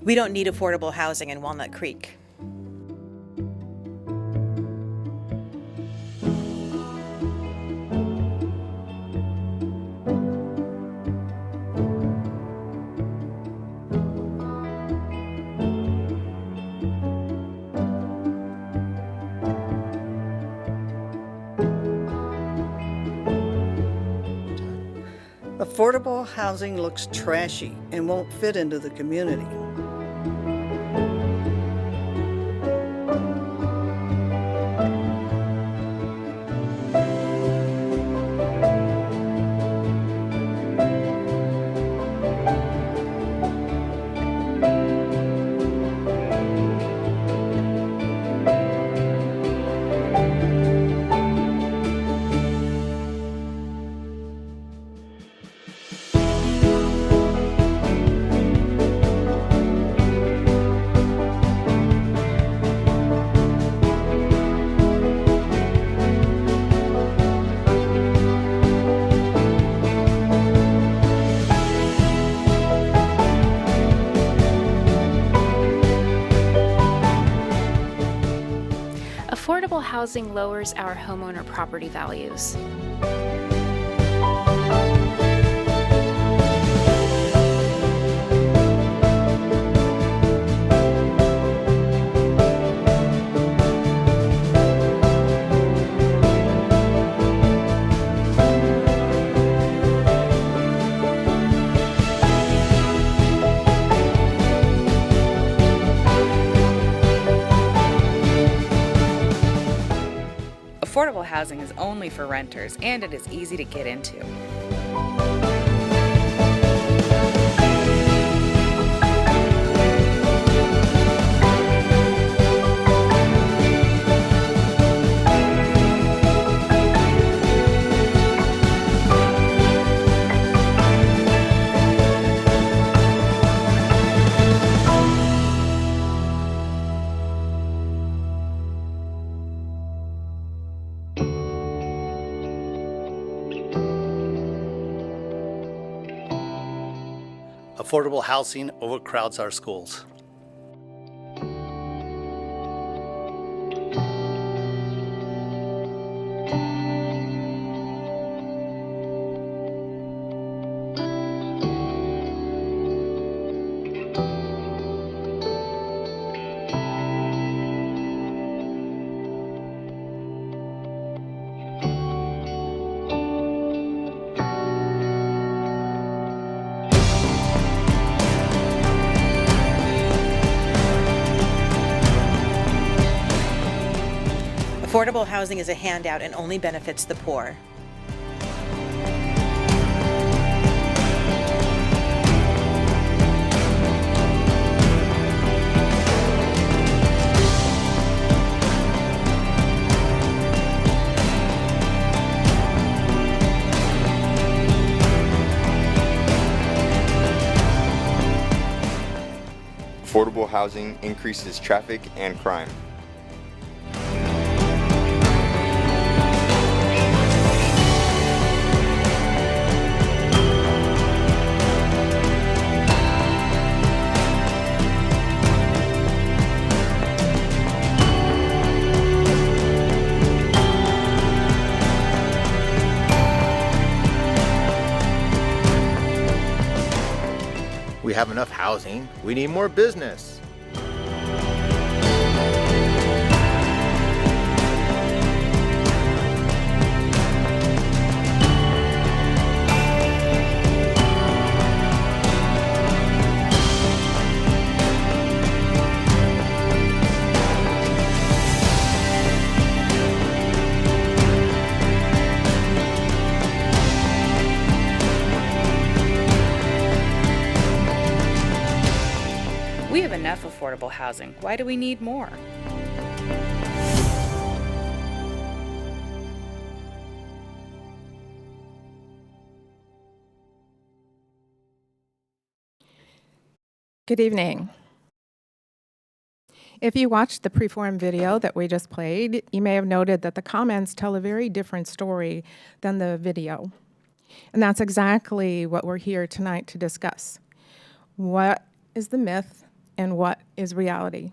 We don't need affordable housing in Walnut Creek. Affordable housing looks trashy and won't fit into the community. Affordable housing lowers our homeowner property values. Affordable housing is only for renters, and it is easy to get into. Affordable housing overcrowds our schools. Affordable housing is a handout and only benefits the poor. Affordable housing increases traffic and crime. We have enough housing. We need more business. We have enough affordable housing. Why do we need more? Good evening. If you watched the preform video that we just played, you may have noted that the comments tell a very different story than the video. And that's exactly what we're here tonight to discuss. What is the myth and what is reality.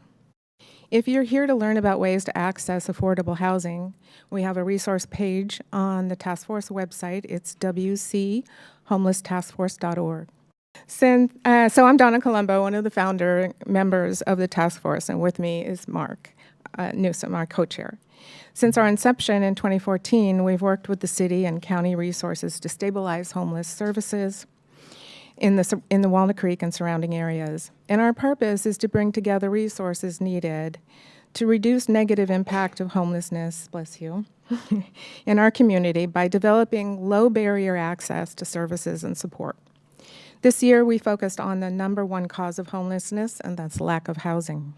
If you're here to learn about ways to access affordable housing, we have a resource page on the task force website. It's wchomelesstaskforce.org. So I'm Donna Colombo, one of the founder members of the task force, and with me is Mark Newsom, our co-chair. Since our inception in 2014, we've worked with the city and county resources to stabilize homeless services in the Walnut Creek and surrounding areas. And our purpose is to bring together resources needed to reduce negative impact of homelessness, bless you, in our community by developing low barrier access to services and support. This year, we focused on the number one cause of homelessness, and that's lack of housing.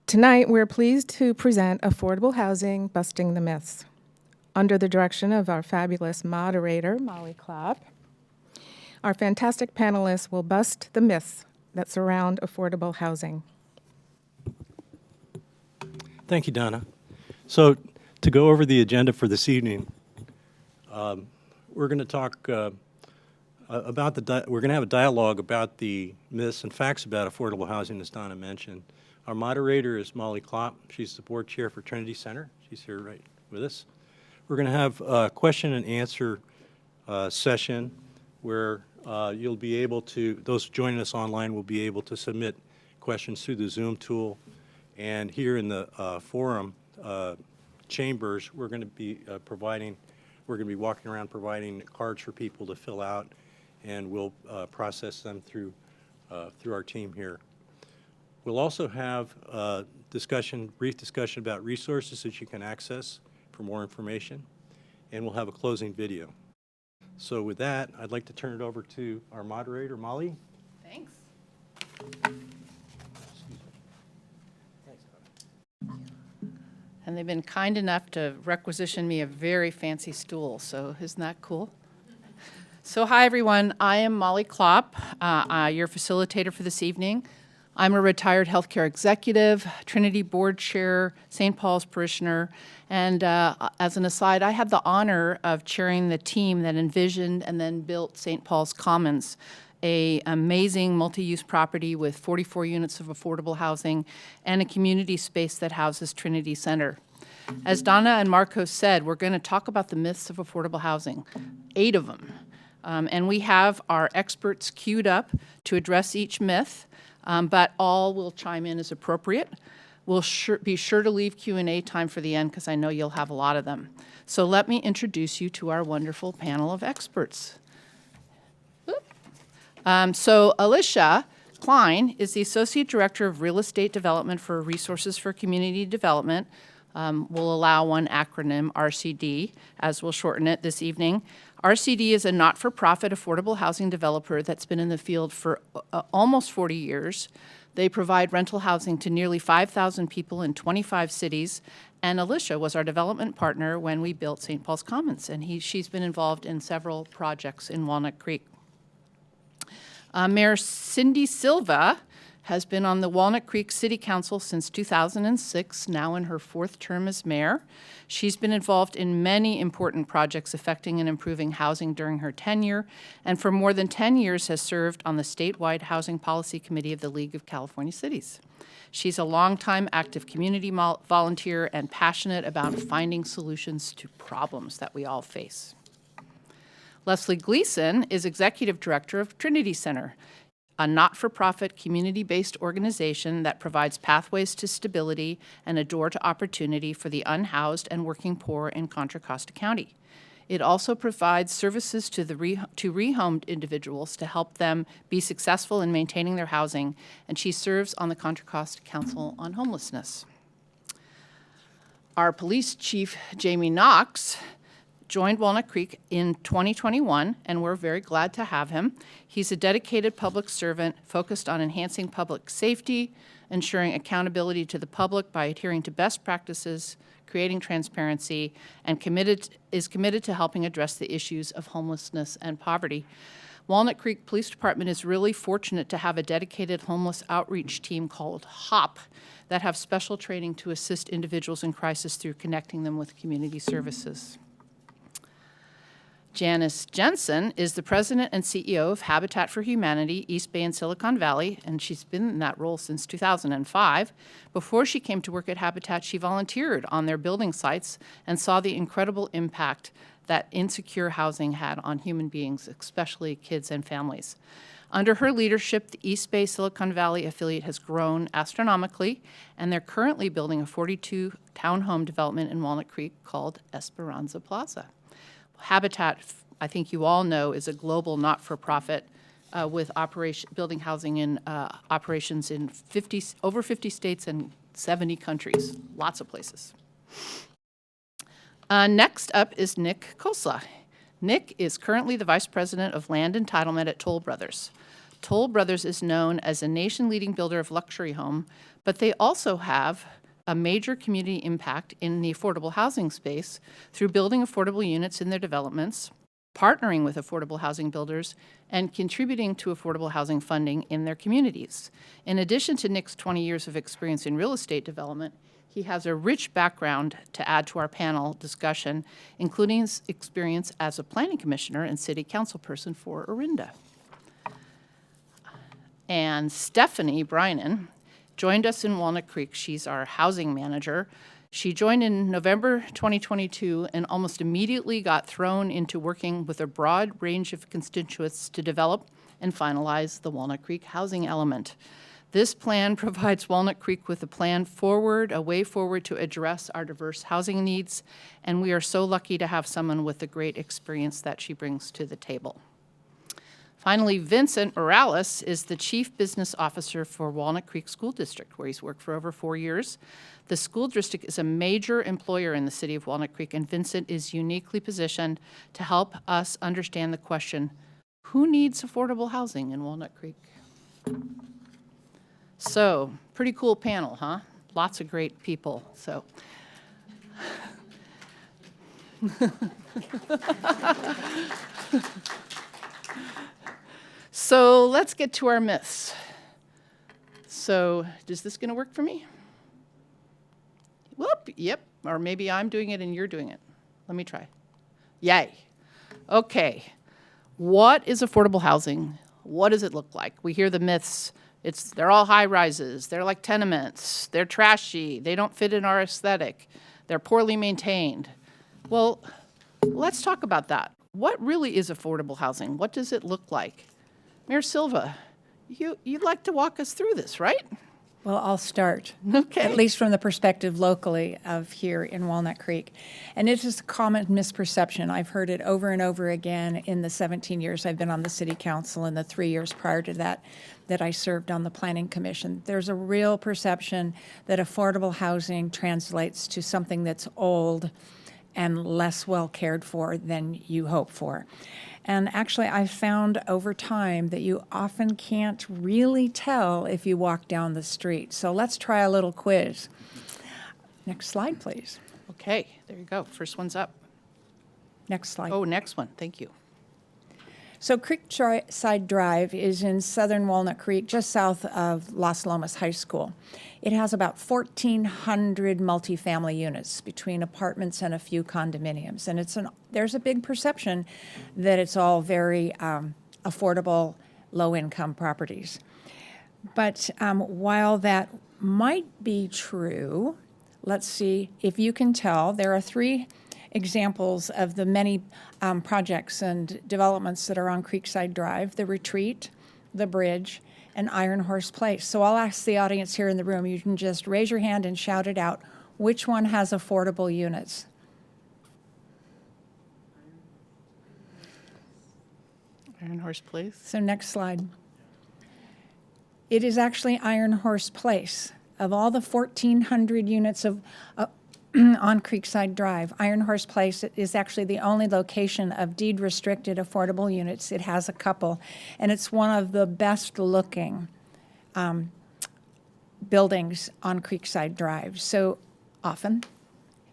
Tonight, we're pleased to present Affordable Housing, Busting the Myths, under the direction of our fabulous moderator, Molly Klopp. Our fantastic panelists will bust the myths that surround affordable housing. Thank you, Donna. So to go over the agenda for this evening, we're going to talk about we're going to have a dialogue about the myths and facts about affordable housing, as Donna mentioned. Our moderator is Molly Klopp. She's the board chair for Trinity Center. She's here right with us. We're going to have a question and answer session where you'll be able to, those joining us online will be able to submit questions through the Zoom tool. And here in the forum chambers, we're going to be walking around providing cards for people to fill out, and we'll process them through our team here. We'll also have a brief discussion about resources that you can access for more information, and we'll have a closing video. So with that, I'd like to turn it over to our moderator, Molly. Thanks. And they've been kind enough to requisition me a very fancy stool, so isn't that cool? So hi, everyone. I am Molly Klopp, your facilitator for this evening. I'm a retired healthcare executive, Trinity board chair, St. Paul's parishioner, and as an aside, I had the honor of chairing the team that envisioned and then built St. Paul's Commons, an amazing multi-use property with 44 units of affordable housing and a community space that houses Trinity Center. As Donna and Marco said, we're going to talk about the myths of affordable housing, 8 of them. And we have our experts queued up to address each myth. But all will chime in as appropriate. We'll be sure to leave Q&A time for the end because I know you'll have a lot of them. So let me introduce you to our wonderful panel of experts. So Alicia Klein is the Associate Director of Real Estate Development for Resources for Community Development. We'll allow one acronym, RCD, as we'll shorten it this evening. RCD is a not-for-profit affordable housing developer that's been in the field for almost 40 years. They provide rental housing to nearly 5,000 people in 25 cities. And Alicia was our development partner when we built St. Paul's Commons, and she's been involved in several projects in Walnut Creek. Mayor Cindy Silva has been on the Walnut Creek City Council since 2006, now in her 4th term as mayor. She's been involved in many important projects affecting and improving housing during her tenure, and for more than 10 years has served on the statewide Housing Policy Committee of the League of California Cities. She's a longtime active community volunteer and passionate about finding solutions to problems that we all face. Leslie Gleason is Executive Director of Trinity Center, a not-for-profit community-based organization that provides pathways to stability and a door to opportunity for the unhoused and working poor in Contra Costa County. It also provides services to rehomed individuals to help them be successful in maintaining their housing, and she serves on the Contra Costa Council on Homelessness. Our police chief, Jamie Knox, joined Walnut Creek in 2021, and we're very glad to have him. He's a dedicated public servant focused on enhancing public safety, ensuring accountability to the public by adhering to best practices, creating transparency, and is committed to helping address the issues of homelessness and poverty. Walnut Creek Police Department is really fortunate to have a dedicated homeless outreach team called HOP that have special training to assist individuals in crisis through connecting them with community services. Janice Jensen is the president and CEO of Habitat for Humanity, East Bay and Silicon Valley, and she's been in that role since 2005. Before she came to work at Habitat, she volunteered on their building sites and saw the incredible impact that insecure housing had on human beings, especially kids and families. Under her leadership, the East Bay Silicon Valley affiliate has grown astronomically, and they're currently building a 42-townhome development in Walnut Creek called Esperanza Plaza. Habitat, I think you all know, is a global not-for-profit with building housing in operations in over 50 states and 70 countries, lots of places. Next up is Nick Kosla. Nick is currently the Vice President of Land Entitlement at Toll Brothers. Toll Brothers is known as a nation-leading builder of luxury home, but they also have a major community impact in the affordable housing space through building affordable units in their developments, partnering with affordable housing builders, and contributing to affordable housing funding in their communities. In addition to Nick's 20 years of experience in real estate development, he has a rich background to add to our panel discussion, including his experience as a planning commissioner and city council person for Orinda. And Stephanie Brynan joined us in Walnut Creek. She's our housing manager. She joined in November 2022 and almost immediately got thrown into working with a broad range of constituents to develop and finalize the Walnut Creek housing element. This plan provides Walnut Creek with a way forward to address our diverse housing needs, and we are so lucky to have someone with the great experience that she brings to the table. Finally, Vincent Morales is the Chief Business Officer for Walnut Creek School District, where he's worked for over 4 years. The school district is a major employer in the city of Walnut Creek, and Vincent is uniquely positioned to help us understand the question, who needs affordable housing in Walnut Creek? So, pretty cool panel, huh? Lots of great people, so. So let's get to our myths. So, is this going to work for me? Whoop, yep, or maybe I'm doing it and you're doing it. Let me try. Yay. Okay, what is affordable housing? What does it look like? We hear the myths. They're all high rises. They're like tenements. They're trashy. They don't fit in our aesthetic. They're poorly maintained. Well, let's talk about that. What really is affordable housing? What does it look like? Mayor Silva, you'd like to walk us through this, right? Well, I'll start, Okay. at least from the perspective locally of here in Walnut Creek. And it is a common misperception. I've heard it over and over again in the 17 years I've been on the city council and the 3 years prior to that I served on the planning commission. There's a real perception that affordable housing translates to something that's old and less well cared for than you hope for. And actually, I've found over time that you often can't really tell if you walk down the street. So let's try a little quiz. Next slide, please. Okay, there you go. First one's up. Next slide. Oh, next one. Thank you. So Creekside Drive is in southern Walnut Creek, just south of Las Lomas High School. It has about 1,400 multifamily units between apartments and a few condominiums. And there's a big perception that it's all very affordable, low-income properties. But while that might be true, let's see if you can tell, there are 3 examples of the many projects and developments that are on Creekside Drive: the Retreat, the Bridge, and Iron Horse Place. So I'll ask the audience here in the room, you can just raise your hand and shout it out. Which one has affordable units? Iron Horse Place. So next slide. It is actually Iron Horse Place. Of all the 1,400 units of on Creekside Drive, Iron Horse Place is actually the only location of deed-restricted affordable units. It has a couple, and it's one of the best-looking buildings on Creekside Drive. So often,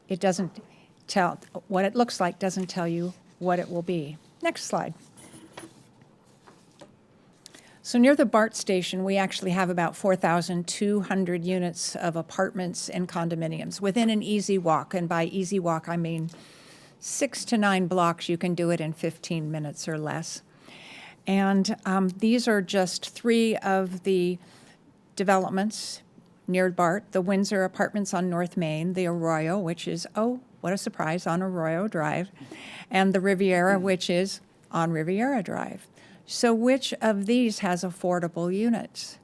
it doesn't tell what it looks like, doesn't tell you what it will be. Next slide. So near the BART station, we actually have about 4,200 units of apartments and condominiums within an easy walk. And by easy walk, I mean 6 to 9 blocks, you can do it in 15 minutes or less. And these are just 3 of the developments near BART, the Windsor Apartments on North Main, the Arroyo, which is, oh, what a surprise, on Arroyo Drive, and the Riviera, which is on Riviera Drive. So which of these has affordable units?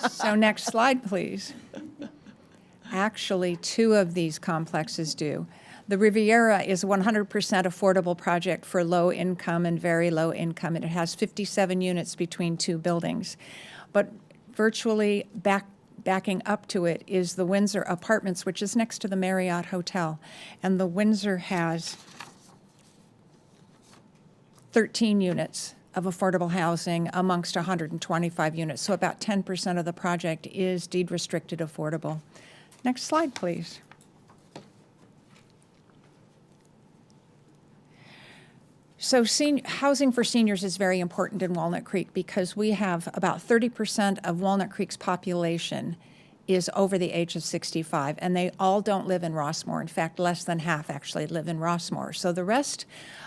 So next slide, please. Actually, 2 of these complexes do. The Riviera is a 100% affordable project for low income and very low income, and it has 57 units between 2 buildings. But virtually backing up to it is the Windsor Apartments, which is next to the Marriott Hotel. And the Windsor has 13 units of affordable housing amongst 125 units. So about 10% of the project is deed restricted affordable. Next slide, please. So housing for seniors is very important in Walnut Creek because we have about 30% of Walnut Creek's population is over the age of 65, and they all don't live in Rossmore. In fact, less than half actually live in Rossmore. So the rest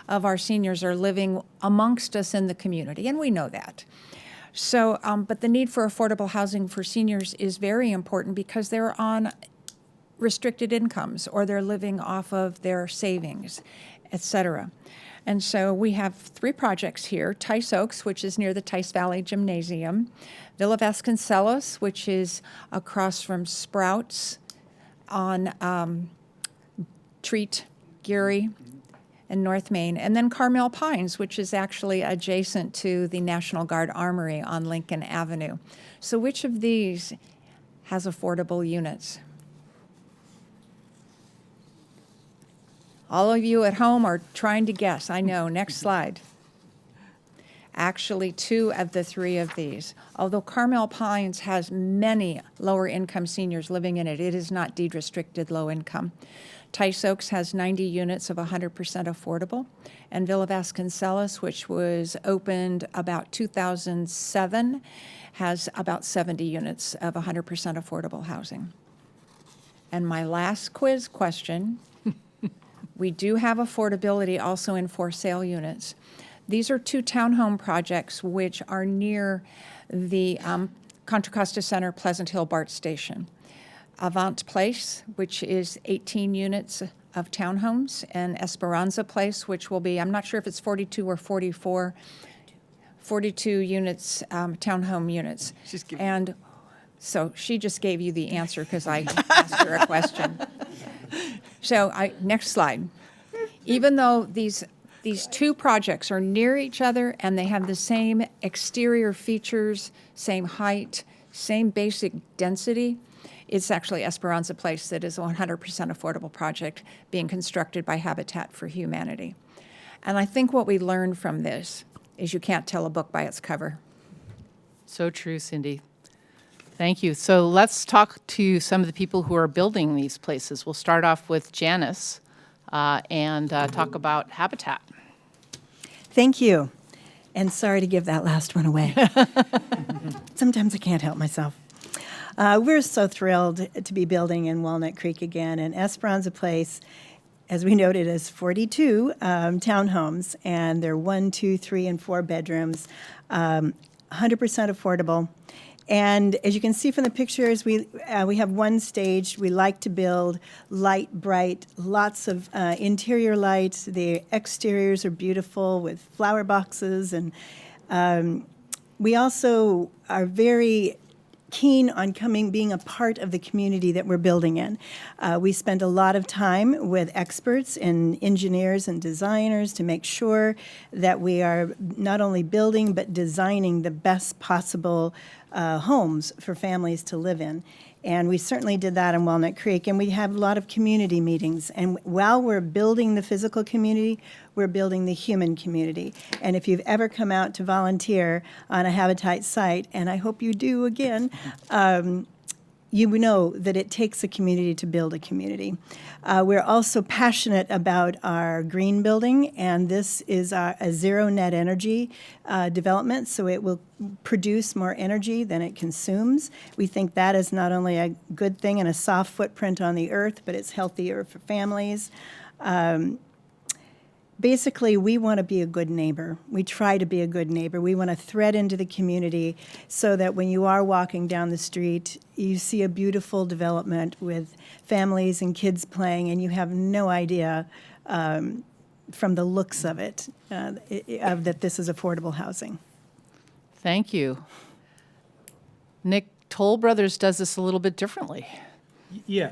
of our seniors are living amongst us in the community, and we know that. So, but the need for affordable housing for seniors is very important because they're on restricted incomes or they're living off of their savings, et cetera. And so we have 3 projects here: Tice Oaks, which is near the Tice Valley Gymnasium; Villa Vasconcelos, which is across from Sprouts on Treat, Geary, and North Main; and then Carmel Pines, which is actually adjacent to the National Guard Armory on Lincoln Avenue. So which of these has affordable units? All of you at home are trying to guess. I know. Next slide. Actually, 2 of the 3 of these. Although Carmel Pines has many lower income seniors living in it, it is not deed restricted low income. Tice Oaks has 90 units of 100% affordable, and Villa Vasconcelos, which was opened about 2007, has about 70 units of 100% affordable housing. And my last quiz question. We do have affordability also in for sale units. These are 2 townhome projects which are near the Contra Costa Center, Pleasant Hill BART station. Avant Place, which is 18 units of townhomes, and Esperanza Place, which will be, I'm not sure if it's 42 or 44, 42 units, townhome units. And so she just gave you the answer because I asked her a question. So next slide. Even though these 2 projects are near each other and they have the same exterior features, same height, same basic density, it's actually Esperanza Place that is a 100% affordable project being constructed by Habitat for Humanity. And I think what we learned from this is you can't tell a book by its cover. So true, Cindy. Thank you. So let's talk to some of the people who are building these places. We'll start off with Janice and talk about Habitat. Thank you. And sorry to give that last one away. Sometimes I can't help myself. We're so thrilled to be building in Walnut Creek again. And Esperanza Place, as we noted, is 42 townhomes, and they're 1, 2, 3, and 4 bedrooms, 100% affordable. And as you can see from the pictures, we have one stage. We like to build light, bright, lots of interior lights. The exteriors are beautiful with flower boxes. And we also are very keen on being a part of the community that we're building in. We spend a lot of time with experts and engineers and designers to make sure that we are not only building but designing the best possible homes for families to live in. And we certainly did that in Walnut Creek. And we have a lot of community meetings. And while we're building the physical community, we're building the human community. And if you've ever come out to volunteer on a Habitat site, and I hope you do again, you know that it takes a community to build a community. We're also passionate about our green building, and this is a zero net energy development, so it will produce more energy than it consumes. We think that is not only a good thing and a soft footprint on the earth, but it's healthier for families. Basically, we want to be a good neighbor. We try to be a good neighbor. We want to thread into the community so that when you are walking down the street, you see a beautiful development with families and kids playing, and you have no idea from the looks of it that this is affordable housing. Thank you. Nick, Toll Brothers does this a little bit differently. Yeah.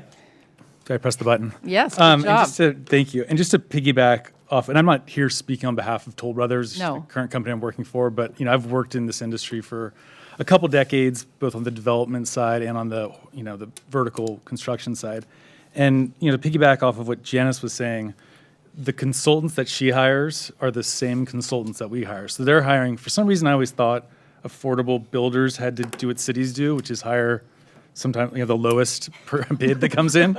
Did I press the button? Yes, good And job. thank you. And just to piggyback off, and I'm not here speaking on behalf of Toll Brothers, No. the current company I'm working for, but I've worked in this industry for a couple decades, both on the development side and on the the vertical construction side. And to piggyback off of what Janice was saying, the consultants that she hires are the same consultants that we hire. So they're hiring. For some reason, I always thought affordable builders had to do what cities do, which is hire sometimes the lowest per bid that comes in.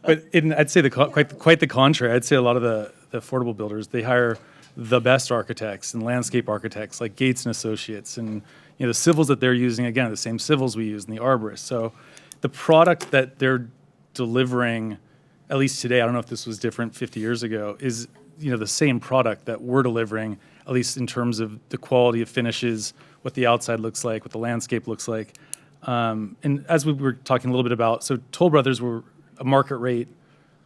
But I'd say quite the contrary. I'd say a lot of the affordable builders, they hire the best architects and landscape architects like Gates and Associates, and the civils that they're using, again, are the same civils we use in the arborists. So the product that they're delivering, at least today, I don't know if this was different 50 years ago, is the same product that we're delivering, at least in terms of the quality of finishes, what the outside looks like, what the landscape looks like. And as we were talking a little bit about, so Toll Brothers were a market rate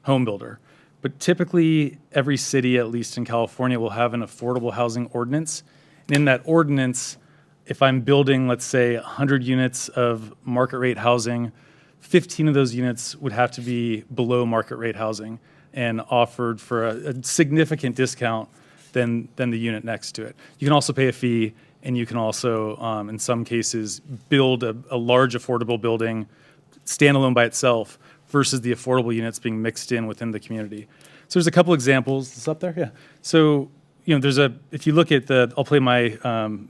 home builder. But typically, every city, at least in California, will have an affordable housing ordinance. And in that ordinance, if I'm building, let's say, 100 units of market rate housing, 15 of those units would have to be below market rate housing and offered for a significant discount than the unit next to it. You can also pay a fee, and you can also, in some cases, build a large affordable building standalone by itself versus the affordable units being mixed in within the community. So there's a couple examples. Is this up there? Yeah. So, if you look at I'll play my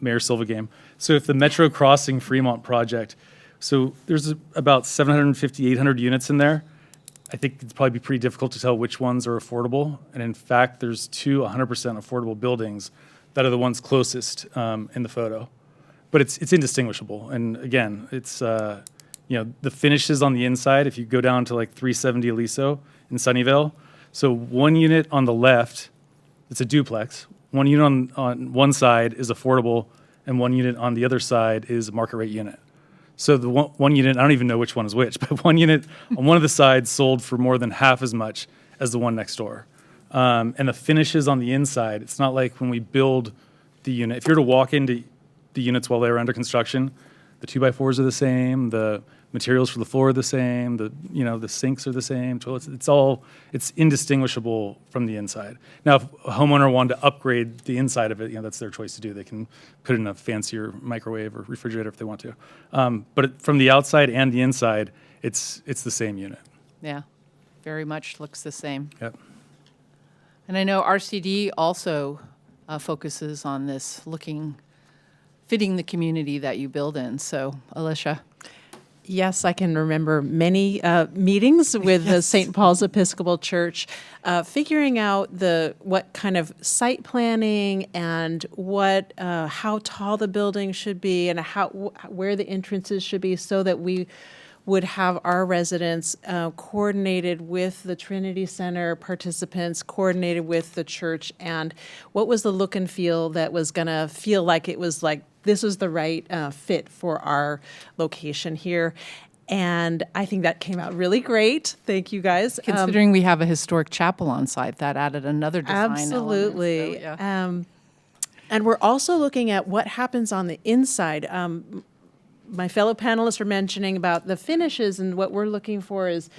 Mayor Silva game. So if the Metro Crossing Fremont project, so there's about 750, 800 units in there. I think it'd probably be pretty difficult to tell which ones are affordable. And in fact, there's 2 100% affordable buildings that are the ones closest in the photo. But it's indistinguishable. And again, it's the finishes on the inside, if you go down to like 370 Aliso in Sunnyvale, so one unit on the left, it's a duplex. One unit on one side is affordable, and one unit on the other side is a market rate unit. So the one unit, I don't even know which one is which, but one unit on one of the sides sold for more than half as much as the one next door. And the finishes on the inside, it's not like when we build the unit. If you were to walk into the units while they were under construction, the 2x4s are the same, the materials for the floor are the same, the sinks are the same, toilets, it's indistinguishable from the inside. Now, if a homeowner wanted to upgrade the inside of it, that's their choice to do. They can put in a fancier microwave or refrigerator if they want to. But from the outside and the inside, it's the same unit. Yeah, very much looks the same. Yep. And I know RCD also focuses on this, fitting the community that you build in. So, Alicia. Yes, I can remember many meetings with the St. Paul's Episcopal Church, figuring out what kind of site planning and how tall the building should be and where the entrances should be, so that we would have our residents coordinated with the Trinity Center participants, coordinated with the church, and what was the look and feel that was going to feel like it was like this was the right fit for our location here. And I think that came out really great. Thank you, guys. Considering we have a historic chapel on site, that added another design absolutely. element. So, yeah. And we're also looking at what happens on the inside. My fellow panelists are mentioning about the finishes, and what we're looking for is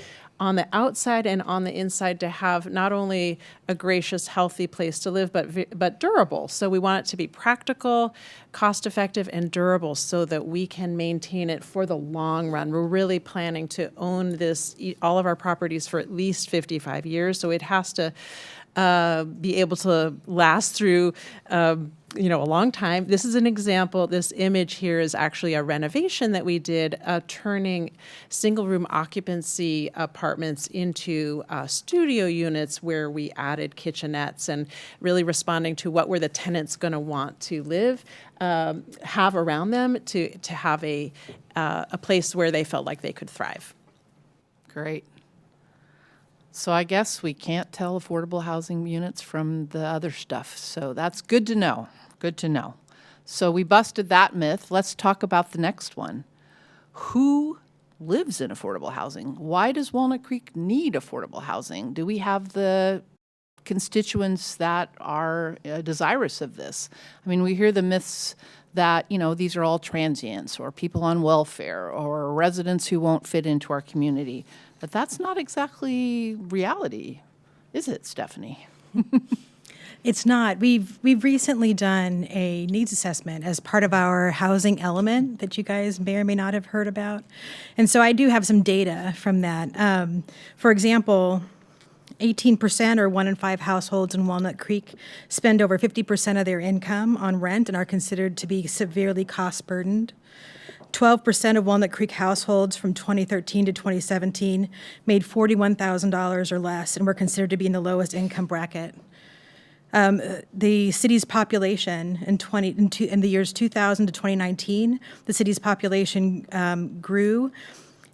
on the outside and on the inside to have not only a gracious, healthy place to live, but durable. So we want it to be practical, cost-effective, and durable so that we can maintain it for the long run. We're really planning to own all of our properties for at least 55 years, so it has to be able to last through a long time. This is an example. This image here is actually a renovation that we did, turning single-room occupancy apartments into studio units where we added kitchenettes and really responding to what were the tenants going to want to live, have around them to have a place where they felt like they could thrive. Great. So I guess we can't tell affordable housing units from the other stuff. So that's good to know. Good to know. So we busted that myth. Let's talk about the next one. Who lives in affordable housing? Why does Walnut Creek need affordable housing? Do we have the constituents that are desirous of this? I mean, we hear the myths that, these are all transients or people on welfare or residents who won't fit into our community. But that's not exactly reality, is it, Stephanie? It's not. We've recently done a needs assessment as part of our housing element that you guys may or may not have heard about. And so I do have some data from that. For example, 18% or 1 in 5 households in Walnut Creek spend over 50% of their income on rent and are considered to be severely cost burdened. 12% of Walnut Creek households from 2013 to 2017 made $41,000 or less and were considered to be in the lowest income bracket. The city's population in the years 2000 to 2019, the city's population grew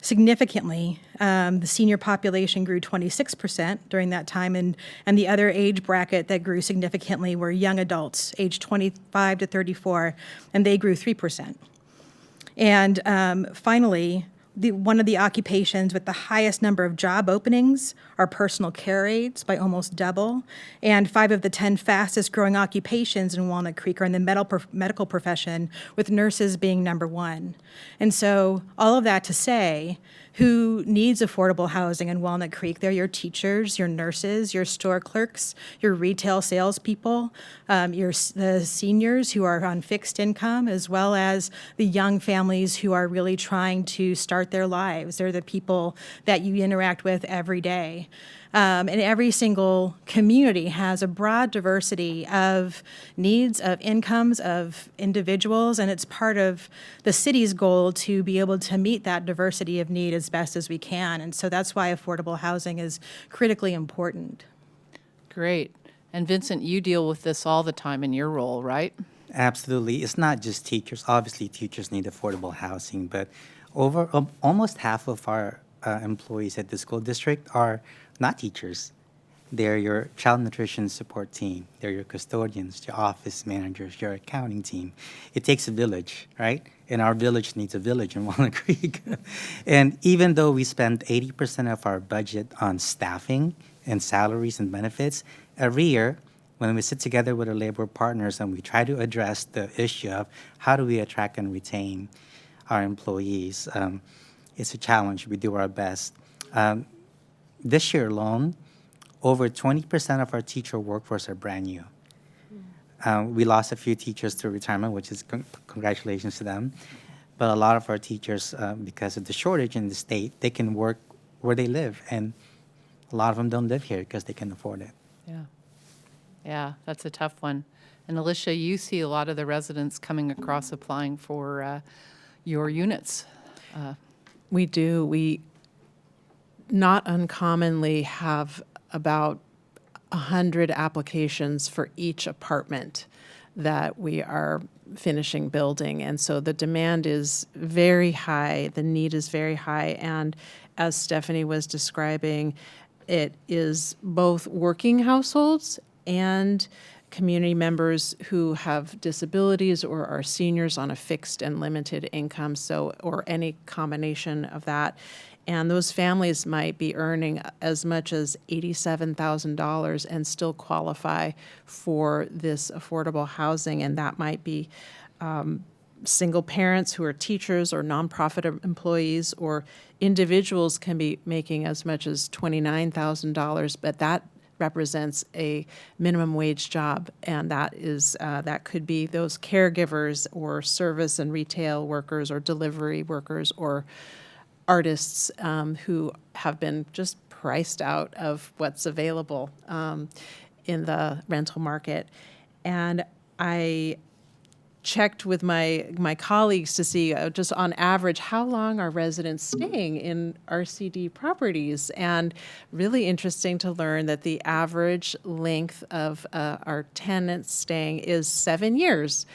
significantly. The senior population grew 26% during that time, and the other age bracket that grew significantly were young adults, aged 25 to 34, and they grew 3%. And finally, one of the occupations with the highest number of job openings are personal care aides by almost double. And 5 of the 10 fastest growing occupations in Walnut Creek are in the medical profession, with nurses being number 1. And so all of that to say, who needs affordable housing in Walnut Creek? They're your teachers, your nurses, your store clerks, your retail salespeople, the seniors who are on fixed income, as well as the young families who are really trying to start their lives. They're the people that you interact with every day. And every single community has a broad diversity of needs, of incomes, of individuals, and it's part of the city's goal to be able to meet that diversity of need as best as we can. And so that's why affordable housing is critically important. Great. And Vincent, you deal with this all the time in your role, right? Absolutely. It's not just teachers. Obviously, teachers need affordable housing, but almost half of our employees at the school district are not teachers. They're your child nutrition support team. They're your custodians, your office managers, your accounting team. It takes a village, right? And our village needs a village in Walnut Creek. And even though we spend 80% of our budget on staffing and salaries and benefits, every year when we sit together with our labor partners and we try to address the issue of how do we attract and retain our employees, it's a challenge. We do our best. This year alone, over 20% of our teacher workforce are brand new. We lost a few teachers to retirement, which is congratulations to them. But a lot of our teachers, because of the shortage in the state, they can work where they live. And a lot of them don't live here because they can afford it. Yeah. Yeah, that's a tough one. And Alicia, you see a lot of the residents coming across applying for your units. We do. We not uncommonly have about 100 applications for each apartment that we are finishing building. And so the demand is very high, the need is very high. And as Stephanie was describing, it is both working households and community members who have disabilities or are seniors on a fixed and limited income, or any combination of that. And those families might be earning as much as $87,000 and still qualify for this affordable housing. And that might be single parents who are teachers or nonprofit employees, or individuals can be making as much as $29,000, but that represents a minimum wage job, and that could be those caregivers or service and retail workers or delivery workers or artists who have been just priced out of what's available in the rental market. And I checked with my colleagues to see just on average how long are residents staying in RCD properties, and really interesting to learn that the average length of our tenants staying is 7 years,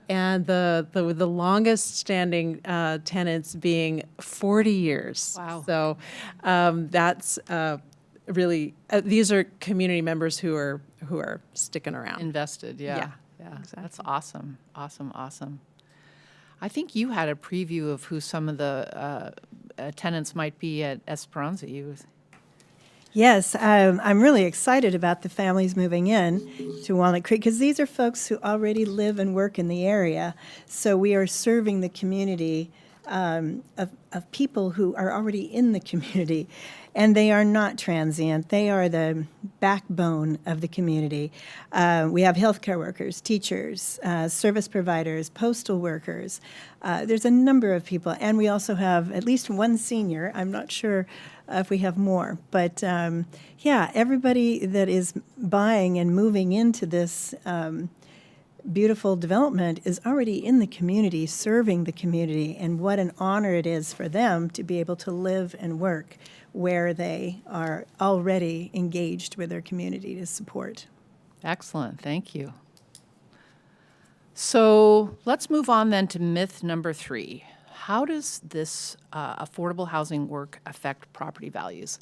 and the longest standing tenants being 40 years. Wow. So that's really these are community members who are sticking around. Invested, yeah. Yeah, that's awesome, awesome, awesome. I think you had a preview of who some of the tenants might be at Esperanza. Yes, I'm really excited about the families moving in to Walnut Creek because these are folks who already live and work in the area. So we are serving the community of people who are already in the community. And they are not transient. They are the backbone of the community. We have healthcare workers, teachers, service providers, postal workers. There's a number of people. And we also have at least one senior. I'm not sure if we have more. But yeah, everybody that is buying and moving into this beautiful development is already in the community, serving the community. And what an honor it is for them to be able to live and work where they are already engaged with their community to support. Excellent, thank you. So let's move on then to myth number 3. How does this affordable housing work affect property values?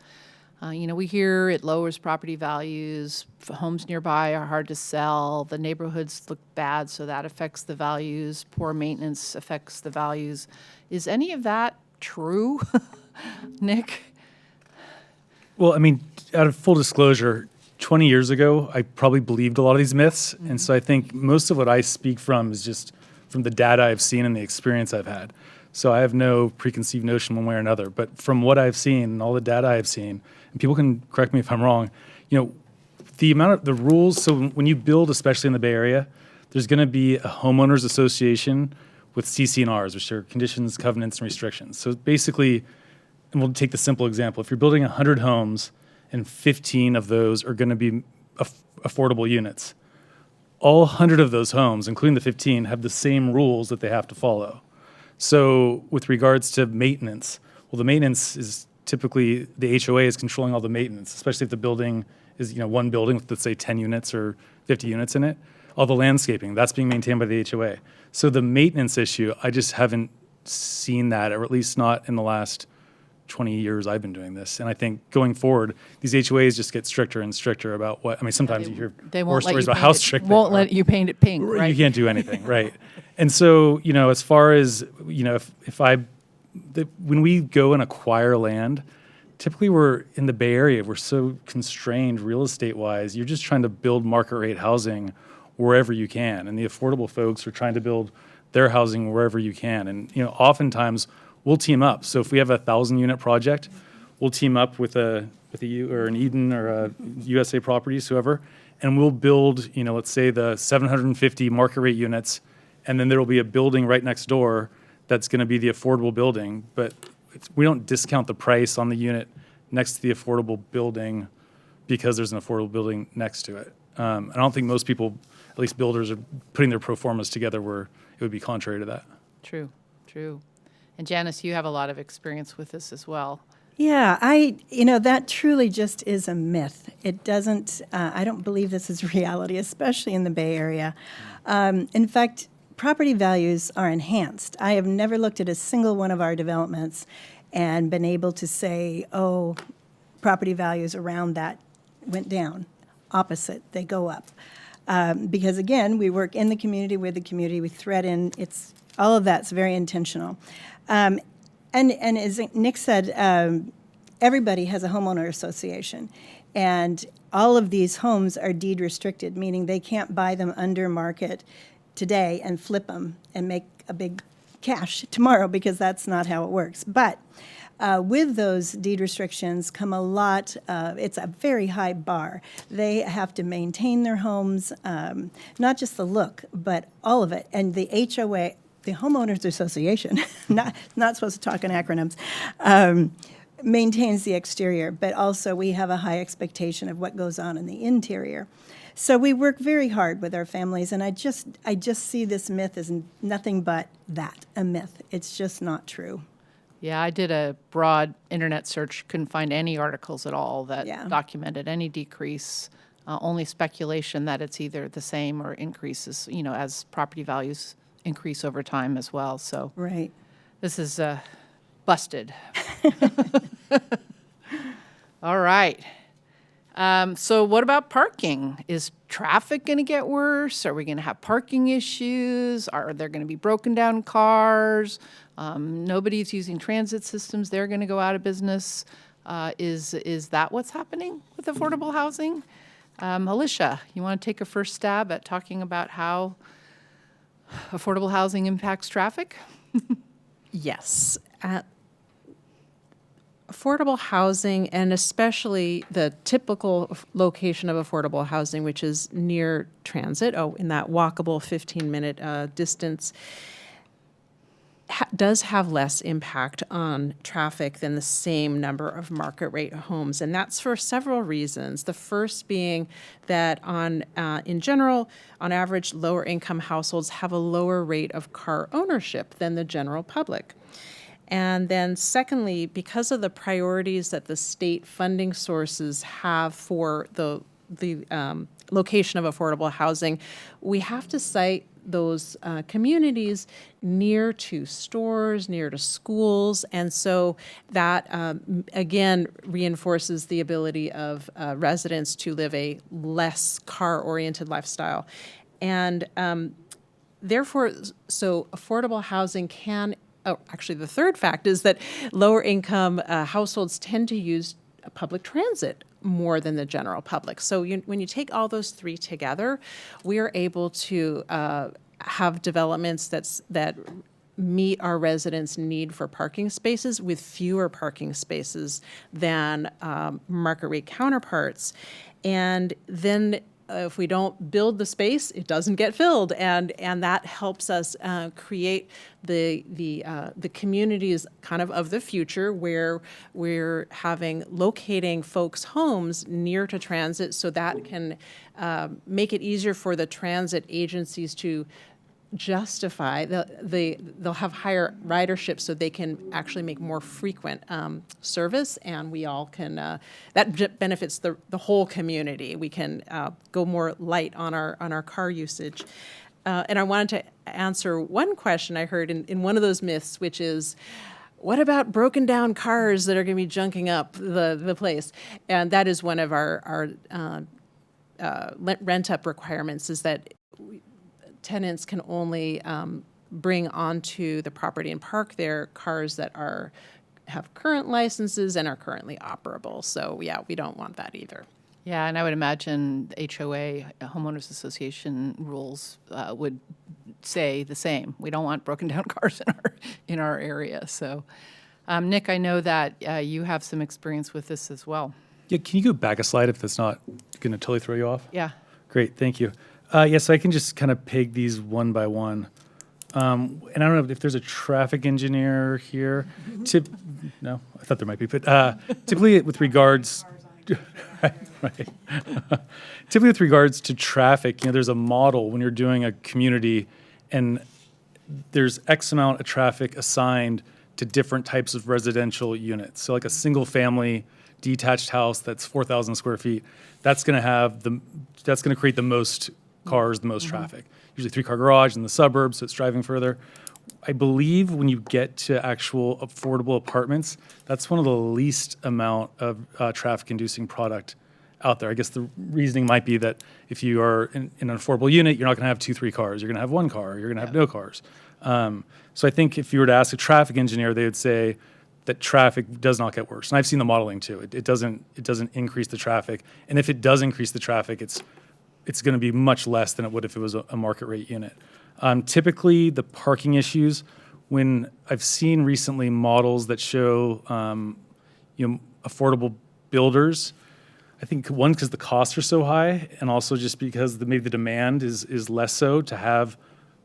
We hear it lowers property values, homes nearby are hard to sell, the neighborhoods look bad, so that affects the values, poor maintenance affects the values. Is any of that true, Nick? Well, I mean, out of full disclosure, 20 years ago, I probably believed a lot of these myths. And so I think most of what I speak from is just from the data I've seen and the experience I've had. So I have no preconceived notion one way or another. But from what I've seen and all the data I've seen, and people can correct me if I'm wrong, the amount of the rules, so when you build, especially in the Bay Area, there's going to be a homeowners association with CC&Rs, which are conditions, covenants, and restrictions. So basically, and we'll take the simple example. If you're building 100 homes and 15 of those are going to be affordable units, all 100 of those homes, including the 15, have the same rules that they have to follow. So with regards to maintenance, well, the maintenance is typically the HOA is controlling all the maintenance, especially if the building is one building with, let's say, 10 units or 50 units in it. All the landscaping, that's being maintained by the HOA. So the maintenance issue, I just haven't seen that, or at least not in the last 20 years I've been doing this. And I think going forward, these HOAs just get stricter and stricter about what, I mean, sometimes you hear more stories about how strict they are. Won't let you paint it pink, right? You can't do anything, right? And so, as far as, when we go and acquire land, typically we're in the Bay Area, we're so constrained real estate-wise, you're just trying to build market rate housing wherever you can. And the affordable folks are trying to build their housing wherever you can. And, oftentimes, we'll team up. So if we have a 1,000-unit project, we'll team up with an Eden or a USA Properties, whoever, and we'll build, let's say the 750 market rate units, and then there will be a building right next door that's going to be the affordable building. But we don't discount the price on the unit next to the affordable building because there's an affordable building next to it. I don't think most people, at least builders, are putting their pro formas together where it would be contrary to that. True. And Janice, you have a lot of experience with this as well. Yeah, that truly just is a myth. It doesn't, I don't believe this is reality, especially in the Bay Area. In fact, property values are enhanced. I have never looked at a single one of our developments and been able to say, oh, property values around that went down. Opposite, they go up. Because again, we work in the community, with the community, we thread in, all of that's very intentional. And as Nick said, everybody has a homeowner association. And all of these homes are deed restricted, meaning they can't buy them under market today and flip them and make a big cash tomorrow, because that's not how it works. But with those deed restrictions come a lot, it's a very high bar. They have to maintain their homes, not just the look, but all of it. And the HOA, the Homeowners Association, not supposed to talk in acronyms, maintains the exterior, but also we have a high expectation of what goes on in the interior. So we work very hard with our families, and I just see this myth as nothing but that, a myth. It's just not true. Yeah, I did a broad internet search, couldn't find any articles at all that documented any decrease, only speculation that it's either the same or increases, as property values increase over time as well. So right. This is busted. All right. So what about parking? Is traffic going to get worse? Are we going to have parking issues? Are there going to be broken down cars? Nobody's using transit systems. They're going to go out of business. Is that what's happening with affordable housing? Alicia, you want to take a first stab at talking about how affordable housing impacts traffic? Yes. Affordable housing, and especially the typical location of affordable housing, which is near transit, in that walkable 15-minute distance, does have less impact on traffic than the same number of market rate homes. And that's for several reasons. The first being that in general, on average, lower income households have a lower rate of car ownership than the general public. And then secondly, because of the priorities that the state funding sources have for the location of affordable housing, we have to cite those communities near to stores, near to schools. And so that, again, reinforces the ability of residents to live a less car-oriented lifestyle. And therefore, so affordable housing can actually, the third fact is that lower income households tend to use public transit more than the general public. So when you take all those three together, we are able to have developments that meet our residents' need for parking spaces with fewer parking spaces than market rate counterparts. And then if we don't build the space, it doesn't get filled, and that helps us create the communities kind of the future, where we're locating folks' homes near to transit, so that can make it easier for the transit agencies to justify they'll have higher ridership, so they can actually make more frequent service, and we all can that benefits the whole community. We can go more light on our car usage. And I wanted to answer one question I heard in one of those myths, which is, what about broken down cars that are going to be junking up the place? And that is one of our rent up requirements, is that tenants can only bring onto the property and park their cars that have current licenses and are currently operable. So yeah, we don't want that either. Yeah, and I would imagine HOA, homeowners association rules would say the same. We don't want broken down cars in our area. So, Nick, I know that you have some experience with this as well. Yeah, can you go back a slide if that's not going to totally throw you off? Yeah. Great, thank you. So I can just kind of peg these one by one. And I don't know if there's a traffic engineer here. No, I thought there might be, but typically with regards, right. Typically with regards to traffic, there's a model when you're doing a community, and there's X amount of traffic assigned to different types of residential units. So like a single family detached house that's 4,000 square feet, that's going to create the most cars, the most traffic. Usually 3-car garage in the suburbs, so it's driving further. I believe when you get to actual affordable apartments, that's one of the least amount of traffic-inducing product out there. I guess the reasoning might be that if you are in an affordable unit, you're not going to have 2-3 cars. You're going to have 1 car. You're going to have no cars. So I think if you were to ask a traffic engineer, they would say that traffic does not get worse. And I've seen the modeling too. It doesn't increase the traffic. And if it does increase the traffic, it's going to be much less than it would if it was a market rate unit. Typically, the parking issues, when I've seen recently models that show affordable builders, I think one, because the costs are so high, and also just because maybe the demand is less so to have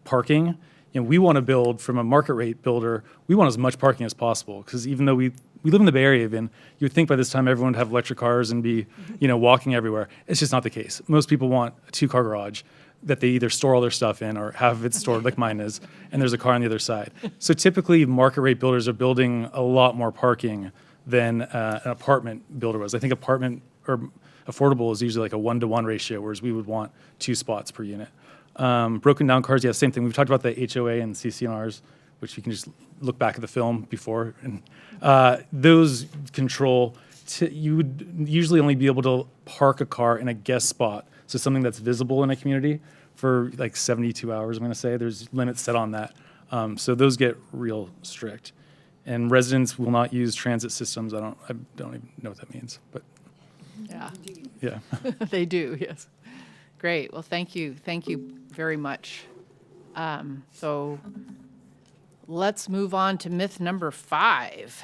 parking. we want to build from a market rate builder, we want as much parking as possible, because even though we live in the Bay Area even, you would think by this time everyone would have electric cars and be, walking everywhere. It's just not the case. Most people want a 2-car garage that they either store all their stuff in or have it stored like mine is, and there's a car on the other side. So typically market rate builders are building a lot more parking than an apartment builder was. I think apartment or affordable is usually like a 1-to-1 ratio, whereas we would want 2 spots per unit. Broken down cars, yeah, same thing. We've talked about the HOA and CC&Rs, which you can just look back at the film before. And those control, you would usually only be able to park a car in a guest spot, so something that's visible in a community, for like 72 hours, I'm going to say. There's limits set on that. So those get real strict. And residents will not use transit systems. I don't even know what that means, but yeah. They do, yes. Great. Well, thank you. Thank you very much. So let's move on to myth number 5.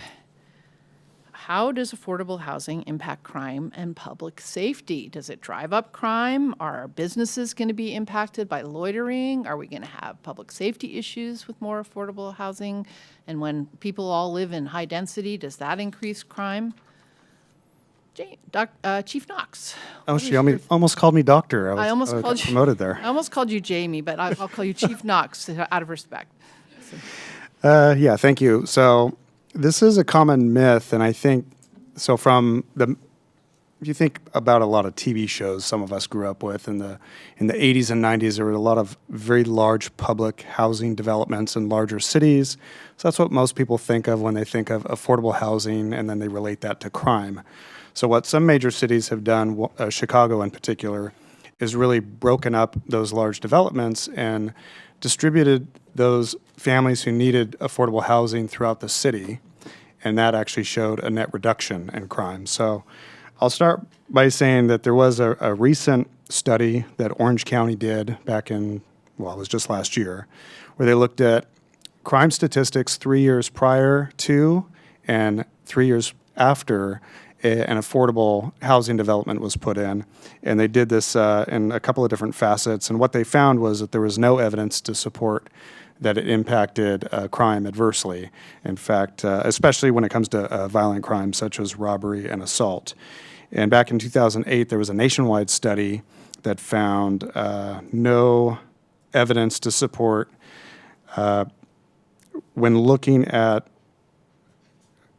How does affordable housing impact crime and public safety? Does it drive up crime? Are our businesses going to be impacted by loitering? Are we going to have public safety issues with more affordable housing? And when people all live in high density, does that increase crime? Chief Knox. Oh, she almost called me doctor. I almost called you promoted there. I almost called you Jamie, but I'll call you Chief Knox out of respect. Yeah, thank you. So this is a common myth, and I think so. If you think about a lot of TV shows some of us grew up with in the 80s and 90s, there were a lot of very large public housing developments in larger cities. So that's what most people think of when they think of affordable housing, and then they relate that to crime. So what some major cities have done, Chicago in particular, is really broken up those large developments and distributed those families who needed affordable housing throughout the city, and that actually showed a net reduction in crime. So I'll start by saying that there was a recent study that Orange County did back in, well, it was just last year, where they looked at crime statistics 3 years prior to and 3 years after an affordable housing development was put in. And they did this in a couple of different facets. And what they found was that there was no evidence to support that it impacted crime adversely. In fact, especially when it comes to violent crimes such as robbery and assault. And back in 2008, there was a nationwide study that found no evidence to support when looking at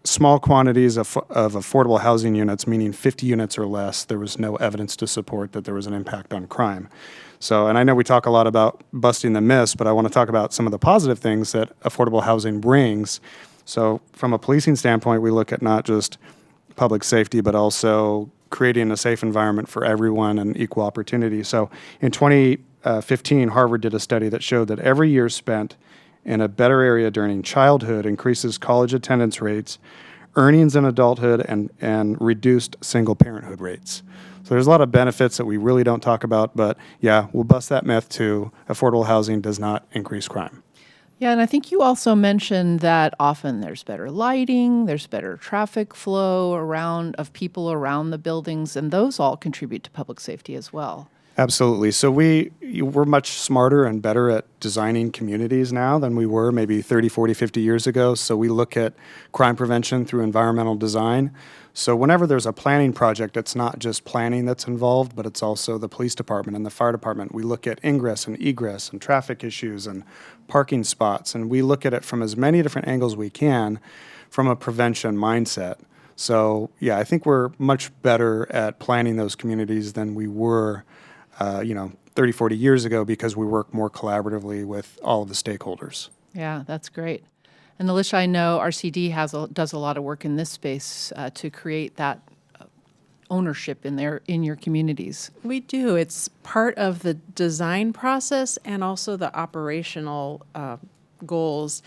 small quantities of affordable housing units, meaning 50 units or less, there was no evidence to support that there was an impact on crime. So, and I know we talk a lot about busting the myths, but I want to talk about some of the positive things that affordable housing brings. So from a policing standpoint, we look at not just public safety, but also creating a safe environment for everyone and equal opportunity. So in 2015, Harvard did a study that showed that every year spent in a better area during childhood increases college attendance rates, earnings in adulthood, and reduced single parenthood rates. So there's a lot of benefits that we really don't talk about, but yeah, we'll bust that myth too. Affordable housing does not increase crime. Yeah, and I think you also mentioned that often there's better lighting, there's better traffic flow of people around the buildings, and those all contribute to public safety as well. Absolutely. So we're much smarter and better at designing communities now than we were maybe 30, 40, 50 years ago. So we look at crime prevention through environmental design. So whenever there's a planning project, it's not just planning that's involved, but it's also the police department and the fire department. We look at ingress and egress and traffic issues and parking spots, and we look at it from as many different angles we can from a prevention mindset. So yeah, I think we're much better at planning those communities than we were 30, 40 years ago, because we work more collaboratively with all of the stakeholders. Yeah, that's great. And Alicia, I know RCD does a lot of work in this space to create that ownership in your communities. We do. It's part of the design process and also the operational goals,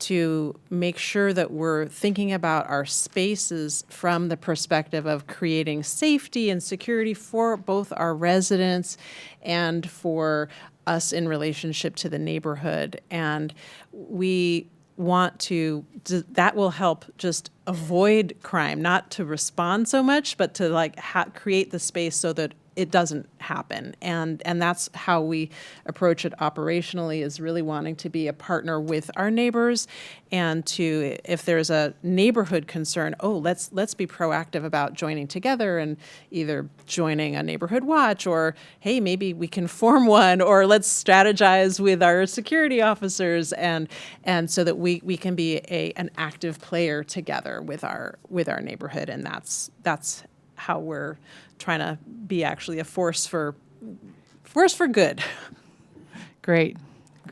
to make sure that we're thinking about our spaces from the perspective of creating safety and security for both our residents and for us in relationship to the neighborhood. And we want to, that will help just avoid crime, not to respond so much, but to create the space so that it doesn't happen. And that's how we approach it operationally, is really wanting to be a partner with our neighbors, and to, if there's a neighborhood concern, let's be proactive about joining together and either joining a neighborhood watch, or hey, maybe we can form one, or let's strategize with our security officers, and so that we can be an active player together with our neighborhood. And that's how we're trying to be actually a force for good. Great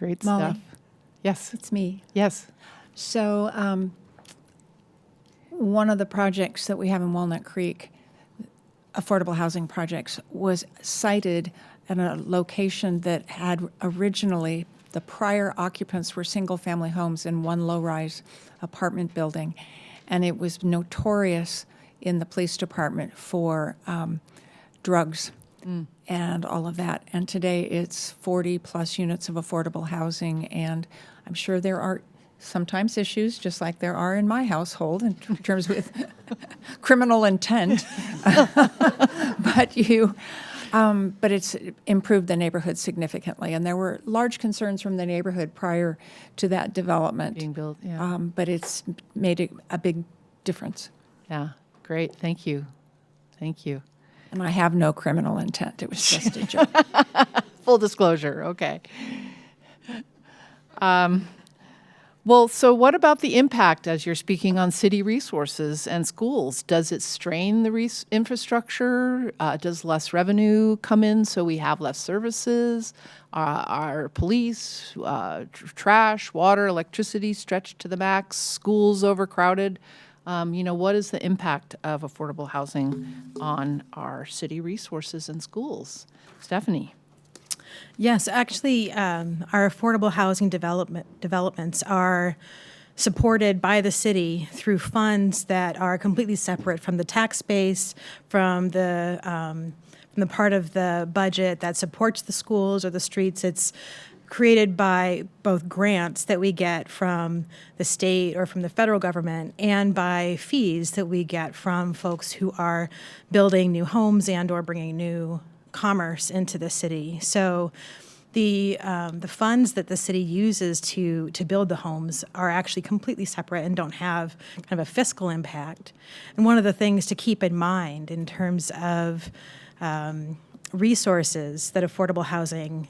Molly. stuff. Yes. It's me. Yes. So one of the projects that we have in Walnut Creek, affordable housing projects, was sited at a location that had originally, the prior occupants were single-family homes in one low-rise apartment building, and it was notorious in the police department for drugs and all of that. And today it's 40-plus units of affordable housing, and I'm sure there are sometimes issues, just like there are in my household in terms with criminal intent. But it's improved the neighborhood significantly, and there were large concerns from the neighborhood prior to that development. Being built, yeah. But it's made a big difference. Yeah, great. Thank you. And I have no criminal intent. It was just a joke. Full disclosure, okay. Well, so what about the impact, as you're speaking on city resources and schools? Does it strain the infrastructure? Does less revenue come in so we have less services? Are police, trash, water, electricity stretched to the max? Schools overcrowded? What is the impact of affordable housing on our city resources and schools? Stephanie. Yes, actually, our affordable housing developments are supported by the city through funds that are completely separate from the tax base, from the part of the budget that supports the schools or the streets. It's created by both grants that we get from the state or from the federal government, and by fees that we get from folks who are building new homes and or bringing new commerce into the city. So the funds that the city uses to build the homes are actually completely separate and don't have kind of a fiscal impact. And one of the things to keep in mind in terms of resources that affordable housing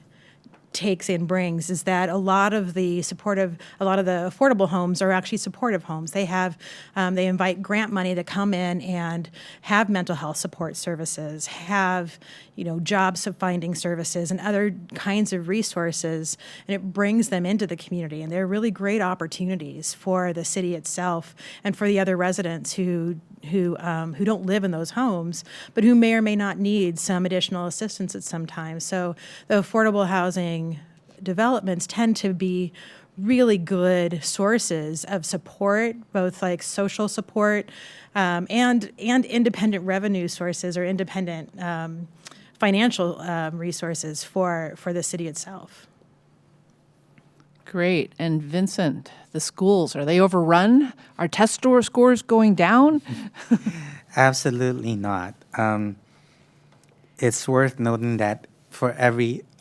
takes and brings is that a lot of the affordable homes are actually supportive homes. They have, they invite grant money to come in and have mental health support services, have, job finding services and other kinds of resources, and it brings them into the community. And they're really great opportunities for the city itself and for the other residents who don't live in those homes, but who may or may not need some additional assistance at some time. So the affordable housing developments tend to be really good sources of support, both like social support and independent revenue sources or independent financial resources for the city itself. Great. And Vincent, the schools, are they overrun? Are test scores going down? Absolutely not. It's worth noting that for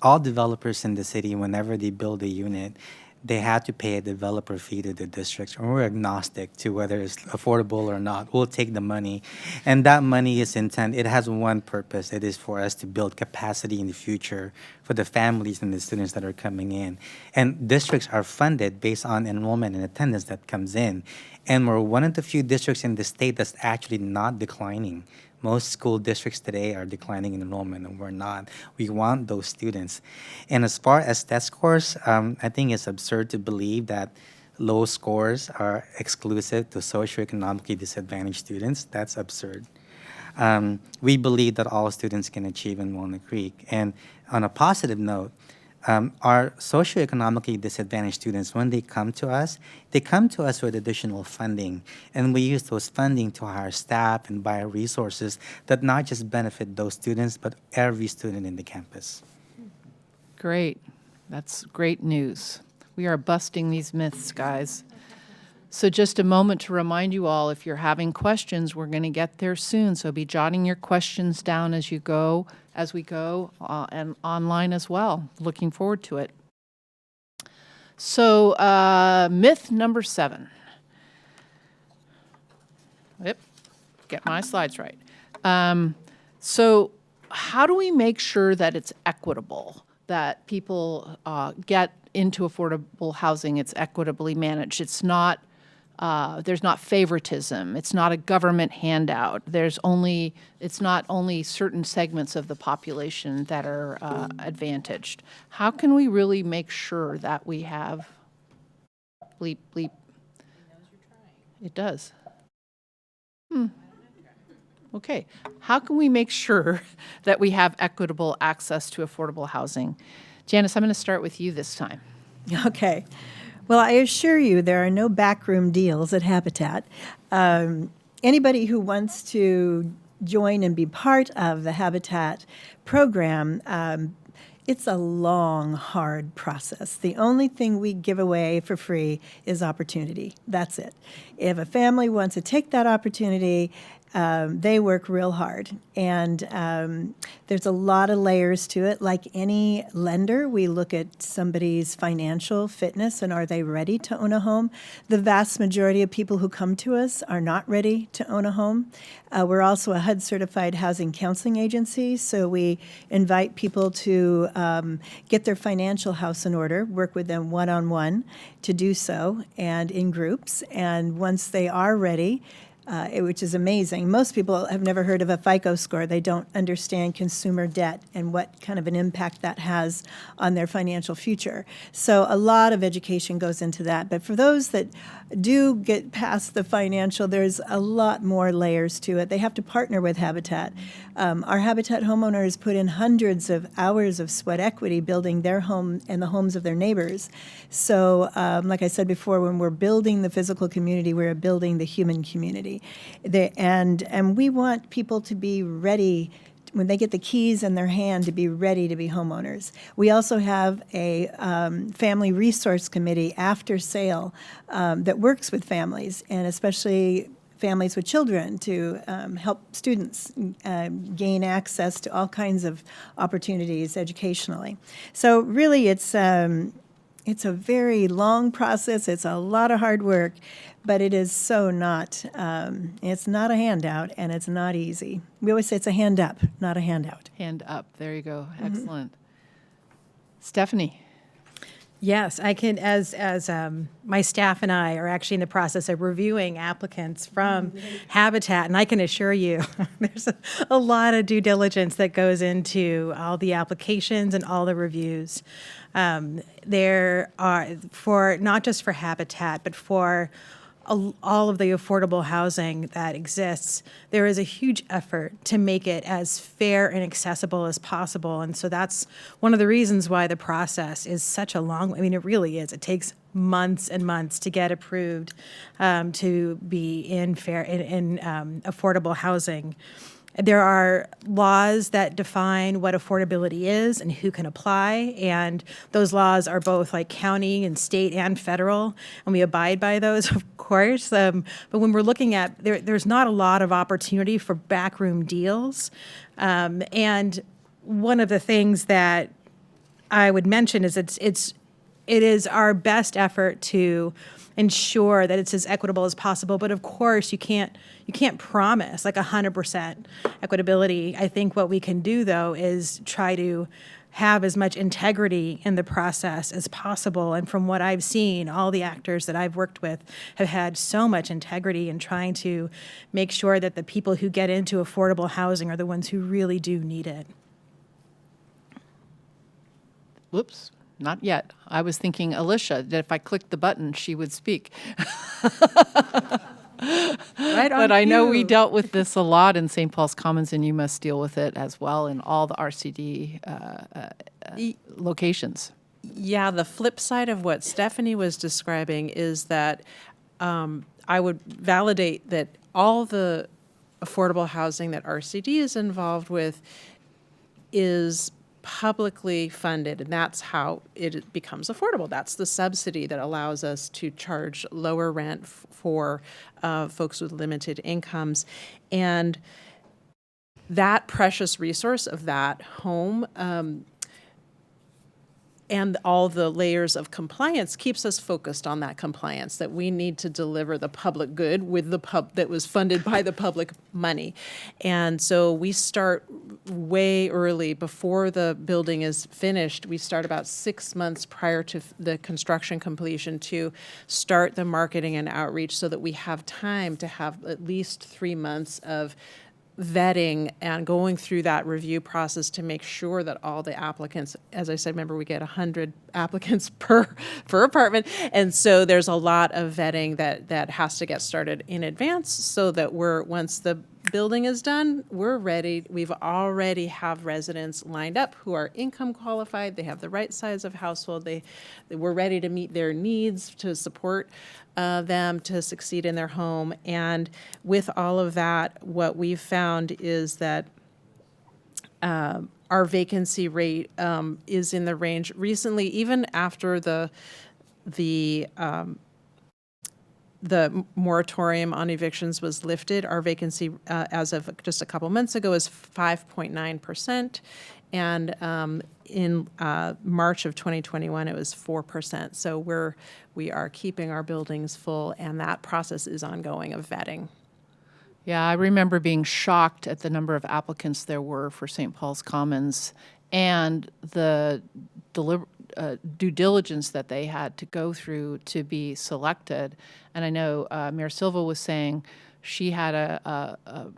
all developers in the city, whenever they build a unit, they have to pay a developer fee to the districts, and we're agnostic to whether it's affordable or not. We'll take the money, and that money is intended. It has one purpose. It is for us to build capacity in the future for the families and the students that are coming in. And districts are funded based on enrollment and attendance that comes in, and we're one of the few districts in the state that's actually not declining. Most school districts today are declining in enrollment, and we're not. We want those students. And as far as test scores, I think it's absurd to believe that low scores are exclusive to socioeconomically disadvantaged students. That's absurd. We believe that all students can achieve in Walnut Creek. And on a positive note, our socioeconomically disadvantaged students, when they come to us with additional funding, and we use those funding to hire staff and buy resources that not just benefit those students, but every student in the campus. Great. That's great news. We are busting these myths, guys. So just a moment to remind you all, if you're having questions, we're going to get there soon. So be jotting your questions down as we go, and online as well. Looking forward to it. So myth number 7. Yep, get my slides right. So how do we make sure that it's equitable, that people get into affordable housing, it's equitably managed? It's not, there's not favoritism. It's not a government handout. It's not only certain segments of the population that are advantaged. How can we really make sure that we have, bleep, bleep. It does. Okay. How can we make sure that we have equitable access to affordable housing? Janice, I'm going to start with you this time. Okay. Well, I assure you there are no backroom deals at Habitat. Anybody who wants to join and be part of the Habitat program, it's a long, hard process. The only thing we give away for free is opportunity. That's it. If a family wants to take that opportunity, they work real hard. And there's a lot of layers to it. Like any lender, we look at somebody's financial fitness and are they ready to own a home? The vast majority of people who come to us are not ready to own a home. We're also a HUD-certified housing counseling agency, so we invite people to get their financial house in order, work with them one-on-one to do so, and in groups. And once they are ready, which is amazing. Most people have never heard of a FICO score. They don't understand consumer debt and what kind of an impact that has on their financial future. So a lot of education goes into that. But for those that do get past the financial, there's a lot more layers to it. They have to partner with Habitat. Our Habitat homeowners put in hundreds of hours of sweat equity building their home and the homes of their neighbors. So like I said before, when we're building the physical community, we're building the human community. And we want people to be ready when they get the keys in their hand to be ready to be homeowners. We also have a family resource committee after sale that works with families, and especially families with children, to help students gain access to all kinds of opportunities educationally. So really it's a very long process. It's a lot of hard work, but it is so not, it's not a handout and it's not easy. We always say it's a hand up, not a handout. Hand up. There you go. Excellent. Stephanie. Yes, I can, as my staff and I are actually in the process of reviewing applicants from Habitat, and I can assure you there's a lot of due diligence that goes into all the applications and all the reviews. There are, for not just for Habitat, but for all of the affordable housing that exists, there is a huge effort to make it as fair and accessible as possible. And so that's one of the reasons why the process is such a long, I mean, it really is. It takes months and months to get approved to be in affordable housing. There are laws that define what affordability is and who can apply, and those laws are both like county and state and federal, and we abide by those, of course. But when we're looking at, there's not a lot of opportunity for backroom deals. And one of the things that I would mention is it is our best effort to ensure that it's as equitable as possible. But of course, you can't promise like 100% equitability. I think what we can do, though, is try to have as much integrity in the process as possible. And from what I've seen, all the actors that I've worked with have had so much integrity in trying to make sure that the people who get into affordable housing are the ones who really do need it. Whoops. Not yet. I was thinking Alicia, that if I clicked the button, she would speak. Right on But I know cue. we dealt with this a lot in St. Paul's Commons, and you must deal with it as well in all the RCD locations. Yeah, the flip side of what Stephanie was describing is that I would validate that all the affordable housing that RCD is involved with is publicly funded, and that's how it becomes affordable. That's the subsidy that allows us to charge lower rent for folks with limited incomes. And that precious resource of that home and all the layers of compliance keeps us focused on that compliance, that we need to deliver the public good with the that was funded by the public money. And so we start way early before the building is finished. We start about 6 months prior to the construction completion to start the marketing and outreach so that we have time to have at least 3 months of vetting and going through that review process to make sure that all the applicants, as I said, remember we get 100 applicants per apartment, and so there's a lot of vetting that has to get started in advance so that once the building is done, we're ready. We've already have residents lined up who are income qualified. They have the right size of household. We're ready to meet their needs to support them to succeed in their home. And with all of that, what we've found is that our vacancy rate is in the range recently, even after the moratorium on evictions was lifted. Our vacancy as of just a couple months ago is 5.9%, and in March of 2021 it was 4%. So we are keeping our buildings full, and that process is ongoing of vetting. Yeah, I remember being shocked at the number of applicants there were for St. Paul's Commons and the due diligence that they had to go through to be selected. And I know Mayor Silva was saying she had a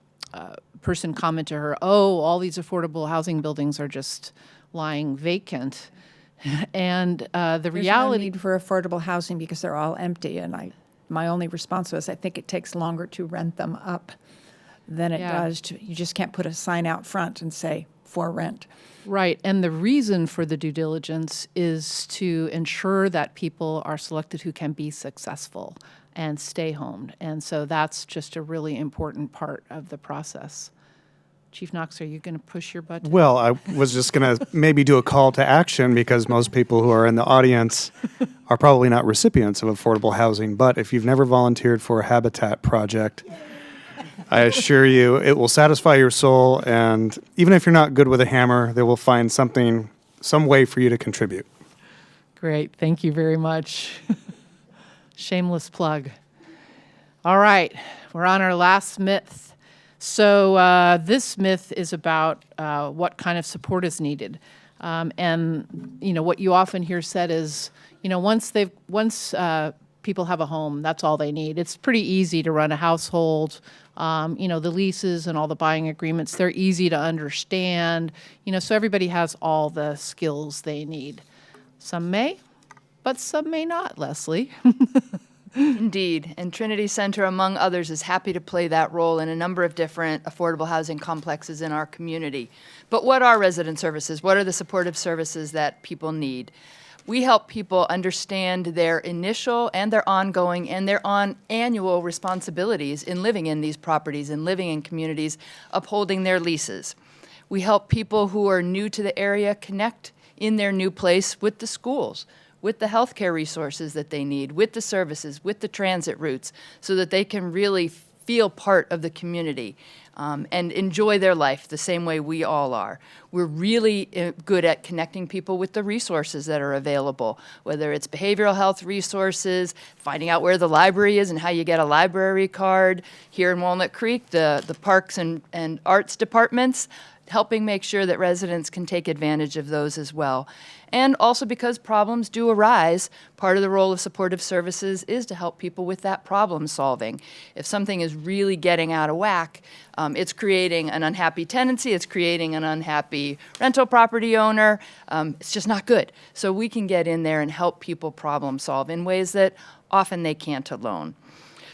person comment to her, "Oh, all these affordable housing buildings are just lying vacant." And the reality— There's no need for affordable housing because they're all empty. And my only response was, I think it takes longer to rent them up than it does to— you just can't put a sign out front and say, "For rent." Right, and the reason for the due diligence is to ensure that people are selected who can be successful and stay home. And so that's just a really important part of the process. Chief Knox, are you going to push your button? Well, I was just going to maybe do a call to action because most people who are in the audience are probably not recipients of affordable housing. But if you've never volunteered for a habitat project, I assure you it will satisfy your soul. And even if you're not good with a hammer, they will find some way for you to contribute. Great. Thank you very much. Shameless plug. All right. We're on our last myth. So this myth is about what kind of support is needed. And, what you often hear said is, once people have a home, that's all they need. It's pretty easy to run a household. The leases and all the buying agreements, they're easy to understand. So everybody has all the skills they need. Some may, but some may not, Leslie. Indeed, and Trinity Center, among others, is happy to play that role in a number of different affordable housing complexes in our community. But what are resident services? What are the supportive services that people need? We help people understand their initial and their ongoing and their annual responsibilities in living in these properties and living in communities, upholding their leases. We help people who are new to the area connect in their new place with the schools, with the healthcare resources that they need, with the services, with the transit routes, so that they can really feel part of the community and enjoy their life the same way we all are. We're really good at connecting people with the resources that are available, whether it's behavioral health resources, finding out where the library is and how you get a library card. Here in Walnut Creek, the parks and arts departments, helping make sure that residents can take advantage of those as well. And also because problems do arise, part of the role of supportive services is to help people with that problem solving. If something is really getting out of whack, it's creating an unhappy tenancy, it's creating an unhappy rental property owner, it's just not good. So we can get in there and help people problem solve in ways that often they can't alone.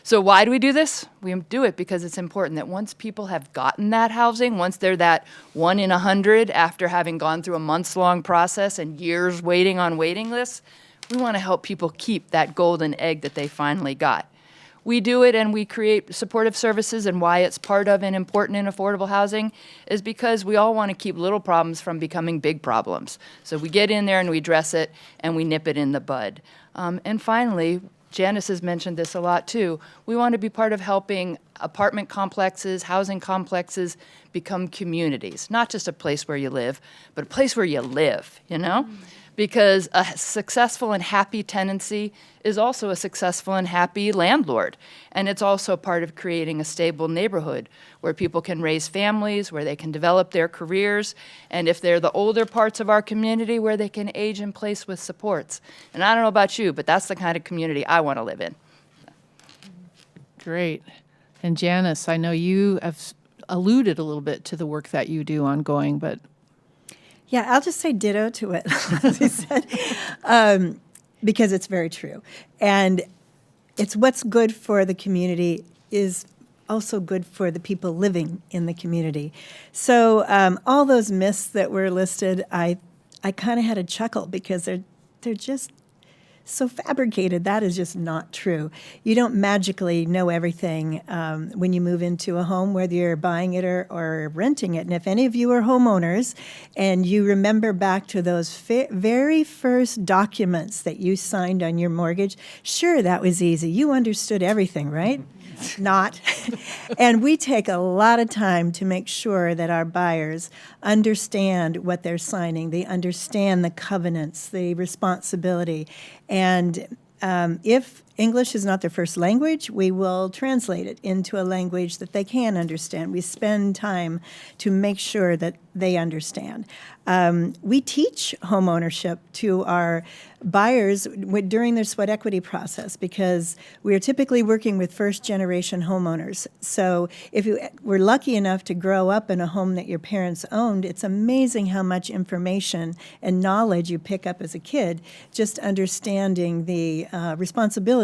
So why do we do this? We do it because it's important that once people have gotten that housing, once they're that 1 in 100 after having gone through a months-long process and years waiting on waiting lists, we want to help people keep that golden egg that they finally got. we do it and we create supportive services, and why it's part of and important in affordable housing is because we all want to keep little problems from becoming big problems. So we get in there and we address it and we nip it in the bud. And finally, Janice has mentioned this a lot too, we want to be part of helping apartment complexes, housing complexes become communities, not just a place where you live, but a place where you live, you know? Because a successful and happy tenancy is also a successful and happy landlord. And it's also part of creating a stable neighborhood where people can raise families, where they can develop their careers, and if they're the older parts of our community, where they can age in place with supports. And I don't know about you, but that's the kind of community I want to live in. Great. And Janice, I know you have alluded a little bit to the work that you do ongoing, but Yeah, I'll just say ditto to it, as you said, because it's very true. And it's what's good for the community is also good for the people living in the community. So all those myths that were listed, I kind of had a chuckle because they're just so fabricated. That is just not true. You don't magically know everything when you move into a home, whether you're buying it or renting it. And if any of you are homeowners and you remember back to those very first documents that you signed on your mortgage, sure, that was easy. You understood everything, right? Not. And we take a lot of time to make sure that our buyers understand what they're signing. They understand the covenants, the responsibility. And if English is not their first language, we will translate it into a language that they can understand. We spend time to make sure that they understand. We teach homeownership to our buyers during their sweat equity process because we are typically working with first-generation homeowners. So if you were lucky enough to grow up in a home that your parents owned, it's amazing how much information and knowledge you pick up as a kid just understanding the responsibilities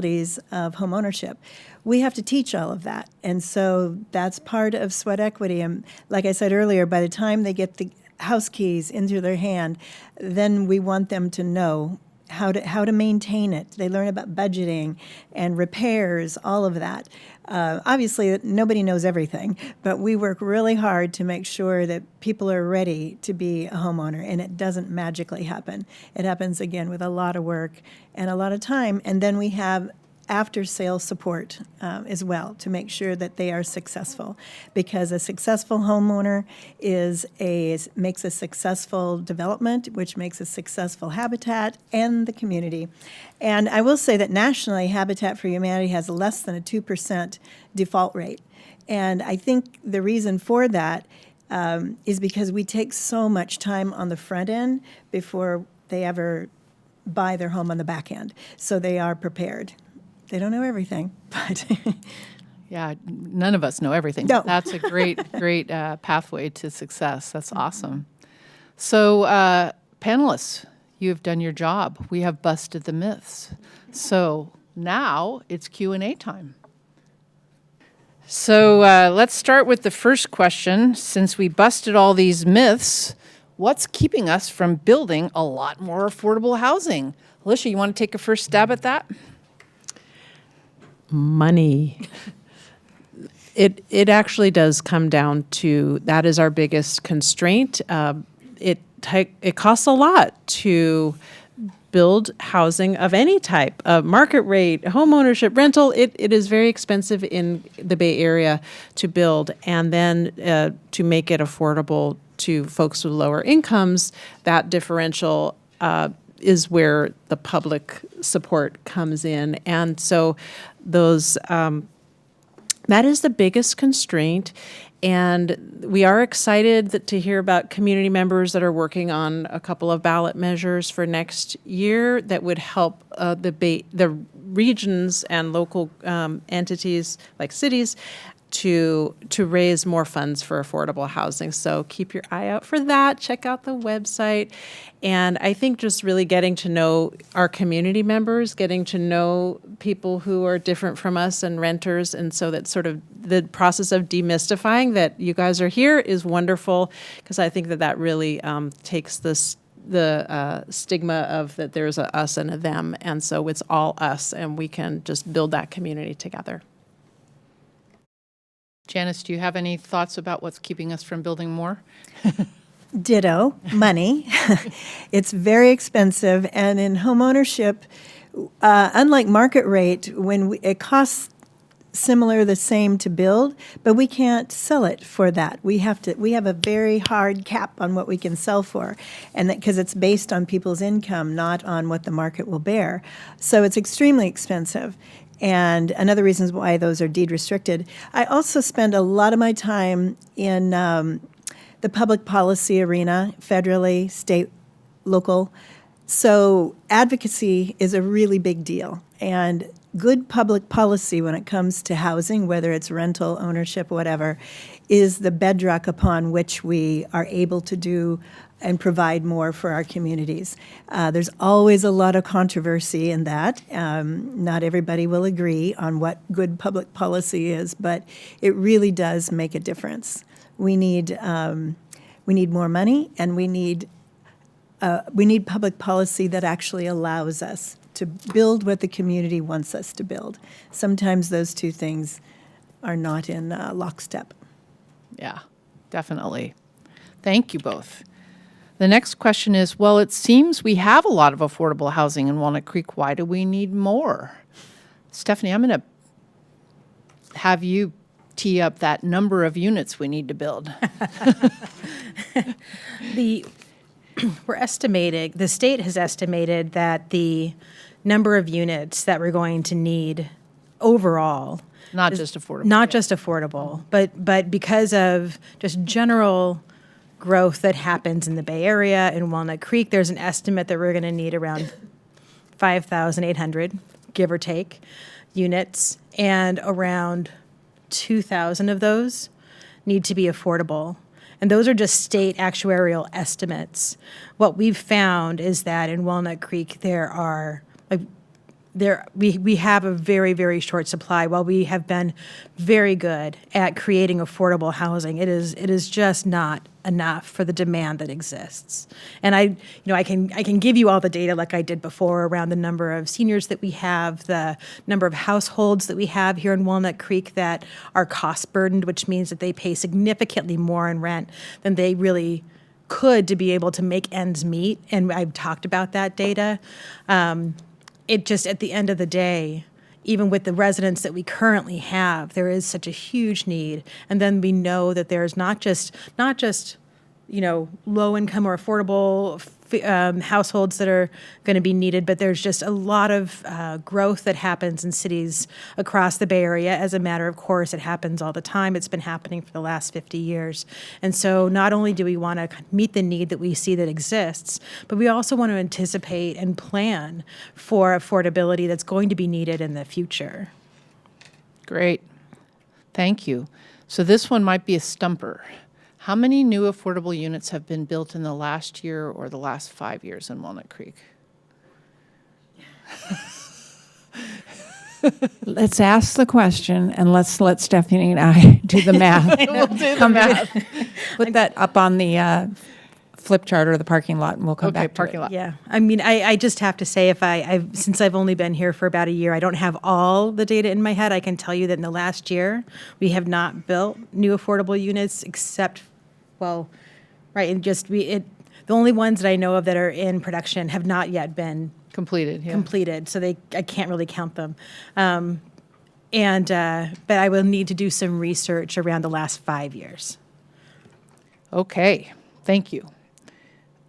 of homeownership. We have to teach all of that, and so that's part of sweat equity. And like I said earlier, by the time they get the house keys into their hand, then we want them to know how to maintain it. They learn about budgeting and repairs, all of that. Obviously, nobody knows everything, but we work really hard to make sure that people are ready to be a homeowner, and it doesn't magically happen. It happens, again, with a lot of work and a lot of time, and then we have after-sale support as well to make sure that they are successful, because a successful homeowner makes a successful development, which makes a successful habitat and the community. And I will say that nationally, Habitat for Humanity has less than a 2% default rate. And I think the reason for that is because we take so much time on the front end before they ever buy their home on the back end. So they are prepared. They don't know everything, but yeah, none of us know everything. No. That's a great pathway to success. That's awesome. So panelists, you have done your job. We have busted the myths. So now it's Q&A time. So let's start with the first question. Since we busted all these myths, what's keeping us from building a lot more affordable housing? Alicia, you want to take a first stab at that? Money. It actually does come down to that is our biggest constraint. It costs a lot to build housing of any type, market rate, home ownership, rental. It is very expensive in the Bay Area to build, and then to make it affordable to folks with lower incomes. That differential is where the public support comes in, and so those that is the biggest constraint. And we are excited to hear about community members that are working on a couple of ballot measures for next year that would help the regions and local entities like cities to raise more funds for affordable housing. So keep your eye out for that. Check out the website. And I think just really getting to know our community members, getting to know people who are different from us and renters. And so that sort of the process of demystifying that you guys are here is wonderful, because I think that really takes the stigma of that there's a us and a them. And so it's all us, and we can just build that community together. Janice, do you have any thoughts about what's keeping us from building more? Ditto, money. It's very expensive, and in homeownership, unlike market rate, it costs similar, the same to build, but we can't sell it for that. We have a very hard cap on what we can sell for, and because it's based on people's income, not on what the market will bear. So it's extremely expensive. And another reason why those are deed restricted. I also spend a lot of my time in the public policy arena, federally, state, local. So advocacy is a really big deal. And good public policy when it comes to housing, whether it's rental, ownership, whatever, is the bedrock upon which we are able to do and provide more for our communities. There's always a lot of controversy in that. Not everybody will agree on what good public policy is, but it really does make a difference. We need more money, and we need public policy that actually allows us to build what the community wants us to build. Sometimes those two things are not in lockstep. Yeah, definitely. Thank you both. The next question is, well, it seems we have a lot of affordable housing in Walnut Creek. Why do we need more? Stephanie, I'm going to have you tee up that number of units we need to build. We're estimating, the state has estimated that the number of units that we're going to need overall. Not just affordable. Not just affordable, but because of just general growth that happens in the Bay Area, in Walnut Creek, there's an estimate that we're going to need around 5,800, give or take, units, and around 2,000 of those need to be affordable. And those are just state actuarial estimates. What we've found is that in Walnut Creek, we have a very, very short supply. While we have been very good at creating affordable housing, it is just not enough for the demand that exists. And I can give you all the data like I did before around the number of seniors that we have, the number of households that we have here in Walnut Creek that are cost burdened, which means that they pay significantly more in rent than they really could to be able to make ends meet. And I've talked about that data. It just, at the end of the day, even with the residents that we currently have, there is such a huge need. And then we know that there's not just low income or affordable households that are going to be needed, but there's just a lot of growth that happens in cities across the Bay Area. As a matter of course, it happens all the time. It's been happening for the last 50 years. And so not only do we want to meet the need that we see that exists, but we also want to anticipate and plan for affordability that's going to be needed in the future. Great. Thank you. So this one might be a stumper. How many new affordable units have been built in the last year or the last 5 years in Walnut Creek? Let's ask the question, and let's let Stephanie and I do the math. We'll do the math. Put that up on the flip chart or the parking lot, and we'll come back to parking it. lot. Yeah, I mean, I just have to say, since I've only been here for about a year, I don't have all the data in my head. I can tell you that in the last year, we have not built new affordable units except, the only ones that I know of that are in production have not yet been completed. So I can't really count them. But I will need to do some research around the last 5 years. Okay, thank you.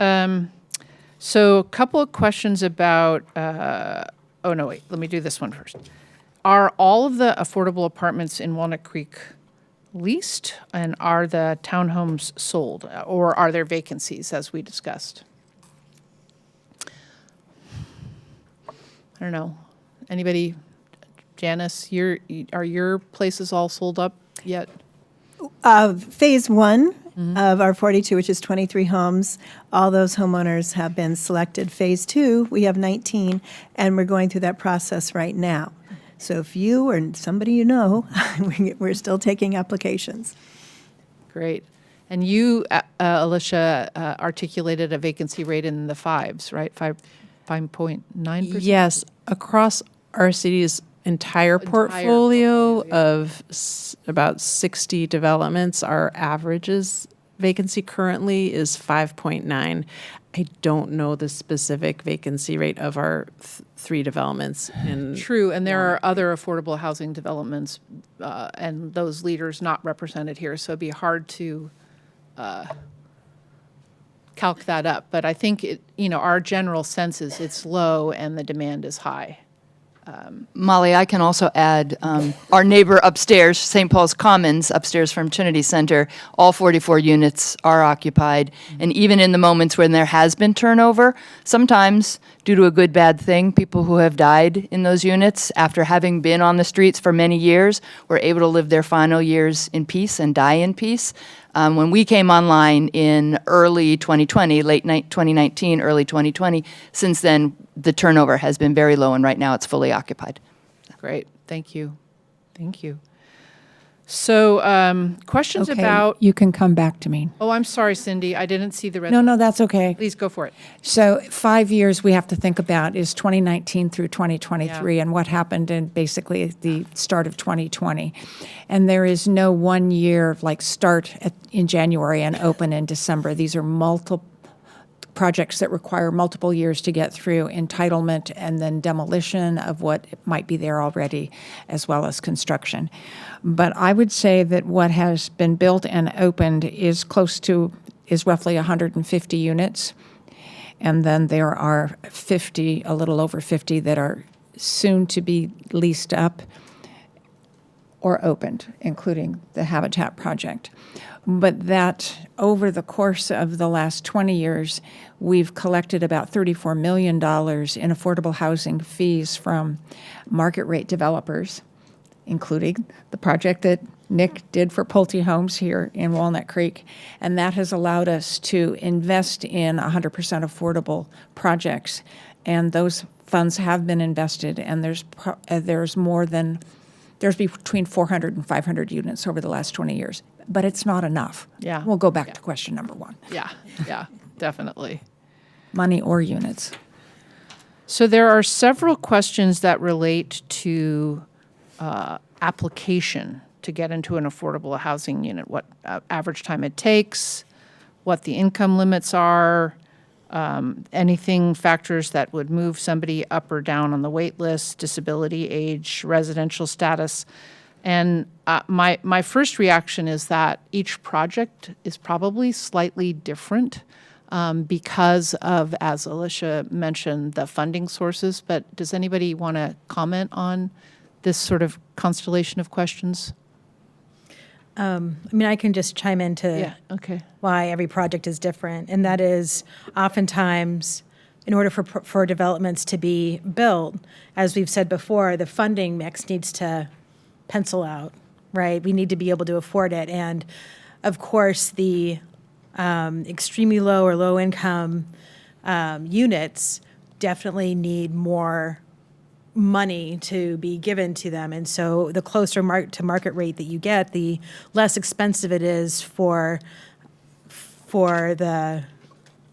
So a couple of questions about, let me do this one first. Are all of the affordable apartments in Walnut Creek leased, and are the townhomes sold, or are there vacancies, as we discussed? I don't know. Anybody? Janice, are your places all sold up yet? Phase one of our 42, which is 23 homes, all those homeowners have been selected. Phase two, we have 19, and we're going through that process right now. So if you or somebody you know, we're still taking applications. Great. And you, Alicia, articulated a vacancy rate in the fives, right? 5.9%? Yes, across our cities, entire portfolio of about 60 developments, our averages vacancy currently is 5.9. I don't know the specific vacancy rate of our 3 developments. True, and there are other affordable housing developments, and those leaders not represented here, so it'd be hard to calc that up. But I think our general sense is it's low and the demand is high. Molly, I can also add our neighbor upstairs, St. Paul's Commons, upstairs from Trinity Center, all 44 units are occupied. And even in the moments when there has been turnover, sometimes due to a good, bad thing, people who have died in those units after having been on the streets for many years were able to live their final years in peace and die in peace. When we came online in early 2020, late 2019, early 2020, since then, the turnover has been very low, and right now it's fully occupied. Great, thank you. Thank you. So questions Okay, about... you can come back to me. Oh, I'm sorry, Cindy, I didn't see the red. No, that's okay. Please go for it. So 5 years we have to think about is 2019 through 2023 and what happened in basically the start of 2020. And there is no 1 year like start in January and open in December. These are multiple projects that require multiple years to get through entitlement and then demolition of what might be there already, as well as construction. But I would say that what has been built and opened is roughly 150 units. And then there are 50, a little over 50 that are soon to be leased up or opened, including the Habitat project. But that over the course of the last 20 years, we've collected about $34 million in affordable housing fees from market rate developers, including the project that Nick did for Pulte Homes here in Walnut Creek. And that has allowed us to invest in 100% affordable projects. And those funds have been invested, and there's between 400 and 500 units over the last 20 years. But it's not enough. Yeah. We'll go back to question number 1. Yeah, definitely. Money or units. So there are several questions that relate to application to get into an affordable housing unit, what average time it takes, what the income limits are, anything, factors that would move somebody up or down on the wait list, disability, age, residential status. And my first reaction is that each project is probably slightly different because of, as Alicia mentioned, the funding sources. But does anybody want to comment on this sort of constellation of questions? I can just chime into why every project is different. And that is oftentimes, in order for developments to be built, as we've said before, the funding mix needs to pencil out, right? We need to be able to afford it. And of course, the extremely low or low income units definitely need more money to be given to them. And so the closer to market rate that you get, the less expensive it is for the,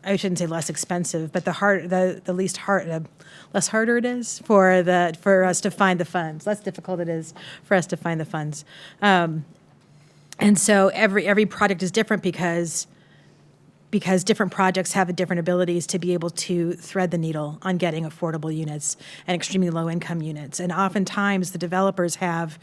I shouldn't say less expensive, but less harder it is for us to find the funds, less difficult it is for us to find the funds. And so every project is different because different projects have different abilities to be able to thread the needle on getting affordable units and extremely low income units. And oftentimes the developers have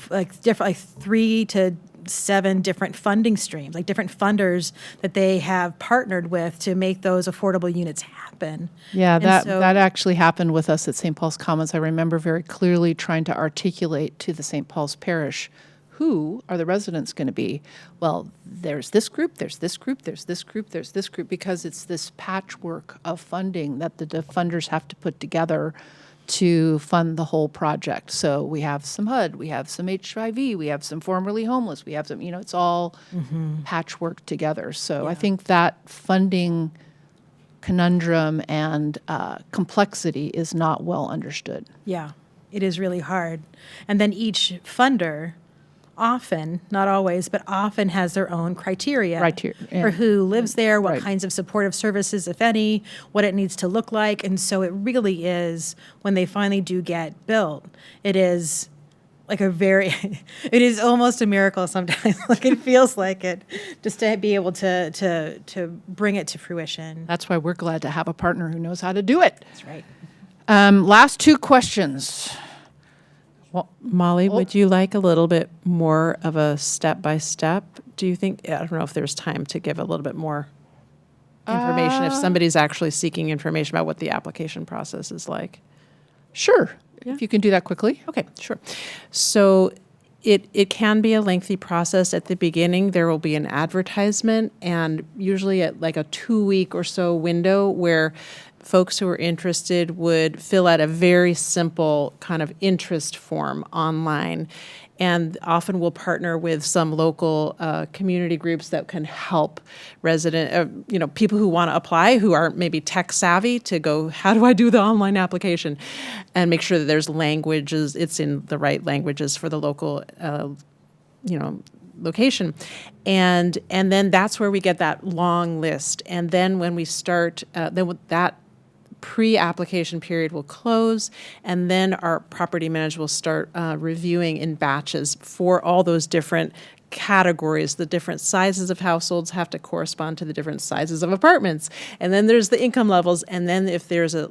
like 3 to 7 different funding streams, like different funders that they have partnered with to make those affordable units happen. Yeah, that actually happened with us at St. Paul's Commons. I remember very clearly trying to articulate to the St. Paul's Parish, who are the residents going to be? Well, there's this group, there's this group, there's this group, there's this group, because it's this patchwork of funding that the funders have to put together to fund the whole project. So we have some HUD, we have some HIV, we have some formerly homeless, we have some, it's all patchwork together. So I think that funding conundrum and complexity is not well understood. Yeah, it is really hard. And then each funder often, not always, but often has their own criteria Yeah. for who lives there, what Right. kinds of supportive services, if any, what it needs to look like. And so it really is, when they finally do get built, it is like it is almost a miracle sometimes. Like it feels like it, just to be able to bring it to fruition. That's why we're glad to have a partner who knows how to do it. That's right. Last two questions. Well, Molly, would you like a little bit more of a step-by-step? Do you think, I don't know if there's time to give a little bit more information if somebody's actually seeking information about what the application process is like? Sure. If you can do that quickly. Okay, sure. So it can be a lengthy process. At the beginning, there will be an advertisement, and usually at like a 2-week or so window where folks who are interested would fill out a very simple kind of interest form online. And often we'll partner with some local community groups that can help people who want to apply who aren't maybe tech savvy to go, how do I do the online application? And make sure that there's languages, it's in the right languages for the local, location. And then that's where we get that long list. And then when we start, that pre-application period will close, and then our property manager will start reviewing in batches for all those different categories. The different sizes of households have to correspond to the different sizes of apartments. And then there's the income levels, and then if there's a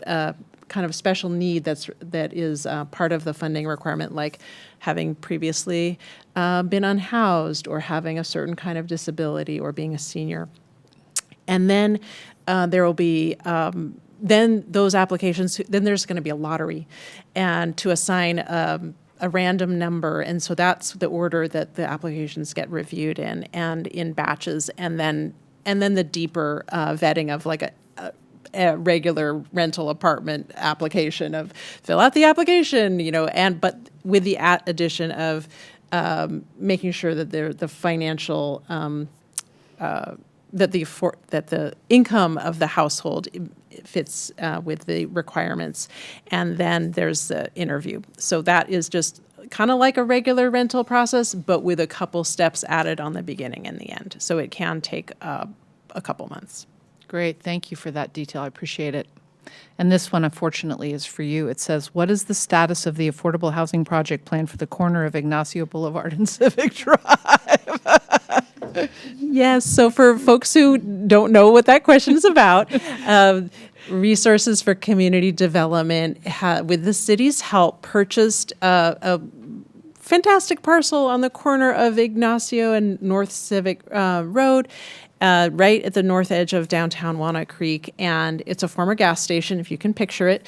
kind of special need that is part of the funding requirement, like having previously been unhoused or having a certain kind of disability or being a senior. And then there will be, then those applications, then there's going to be a lottery and to assign a random number. And so that's the order that the applications get reviewed in, and in batches. And then the deeper vetting of like a regular rental apartment application of fill out the application, but with the addition of making sure that the financial that the income of the household fits with the requirements, and then there's the interview. So that is just kind of like a regular rental process, but with a couple steps added on the beginning and the end. So it can take a couple months. Great. Thank you for that detail. I appreciate it. And this one, unfortunately, is for you. It says, what is the status of the affordable housing project plan for the corner of Ignacio Boulevard and Civic Drive? Yes, so for folks who don't know what that question is about, Resources for Community Development, with the city's help, purchased a fantastic parcel on the corner of Ignacio and North Civic Road, right at the north edge of downtown Walnut Creek. And it's a former gas station, if you can picture it.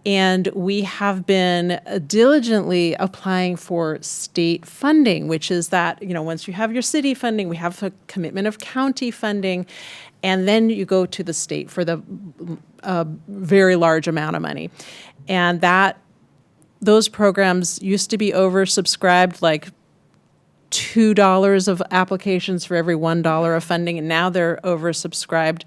And we have been diligently applying for state funding, which is that, once you have your city funding, we have a commitment of county funding, and then you go to the state for the very large amount of money. And those programs used to be oversubscribed, like $2 of applications for every $1 of funding, and now they're oversubscribed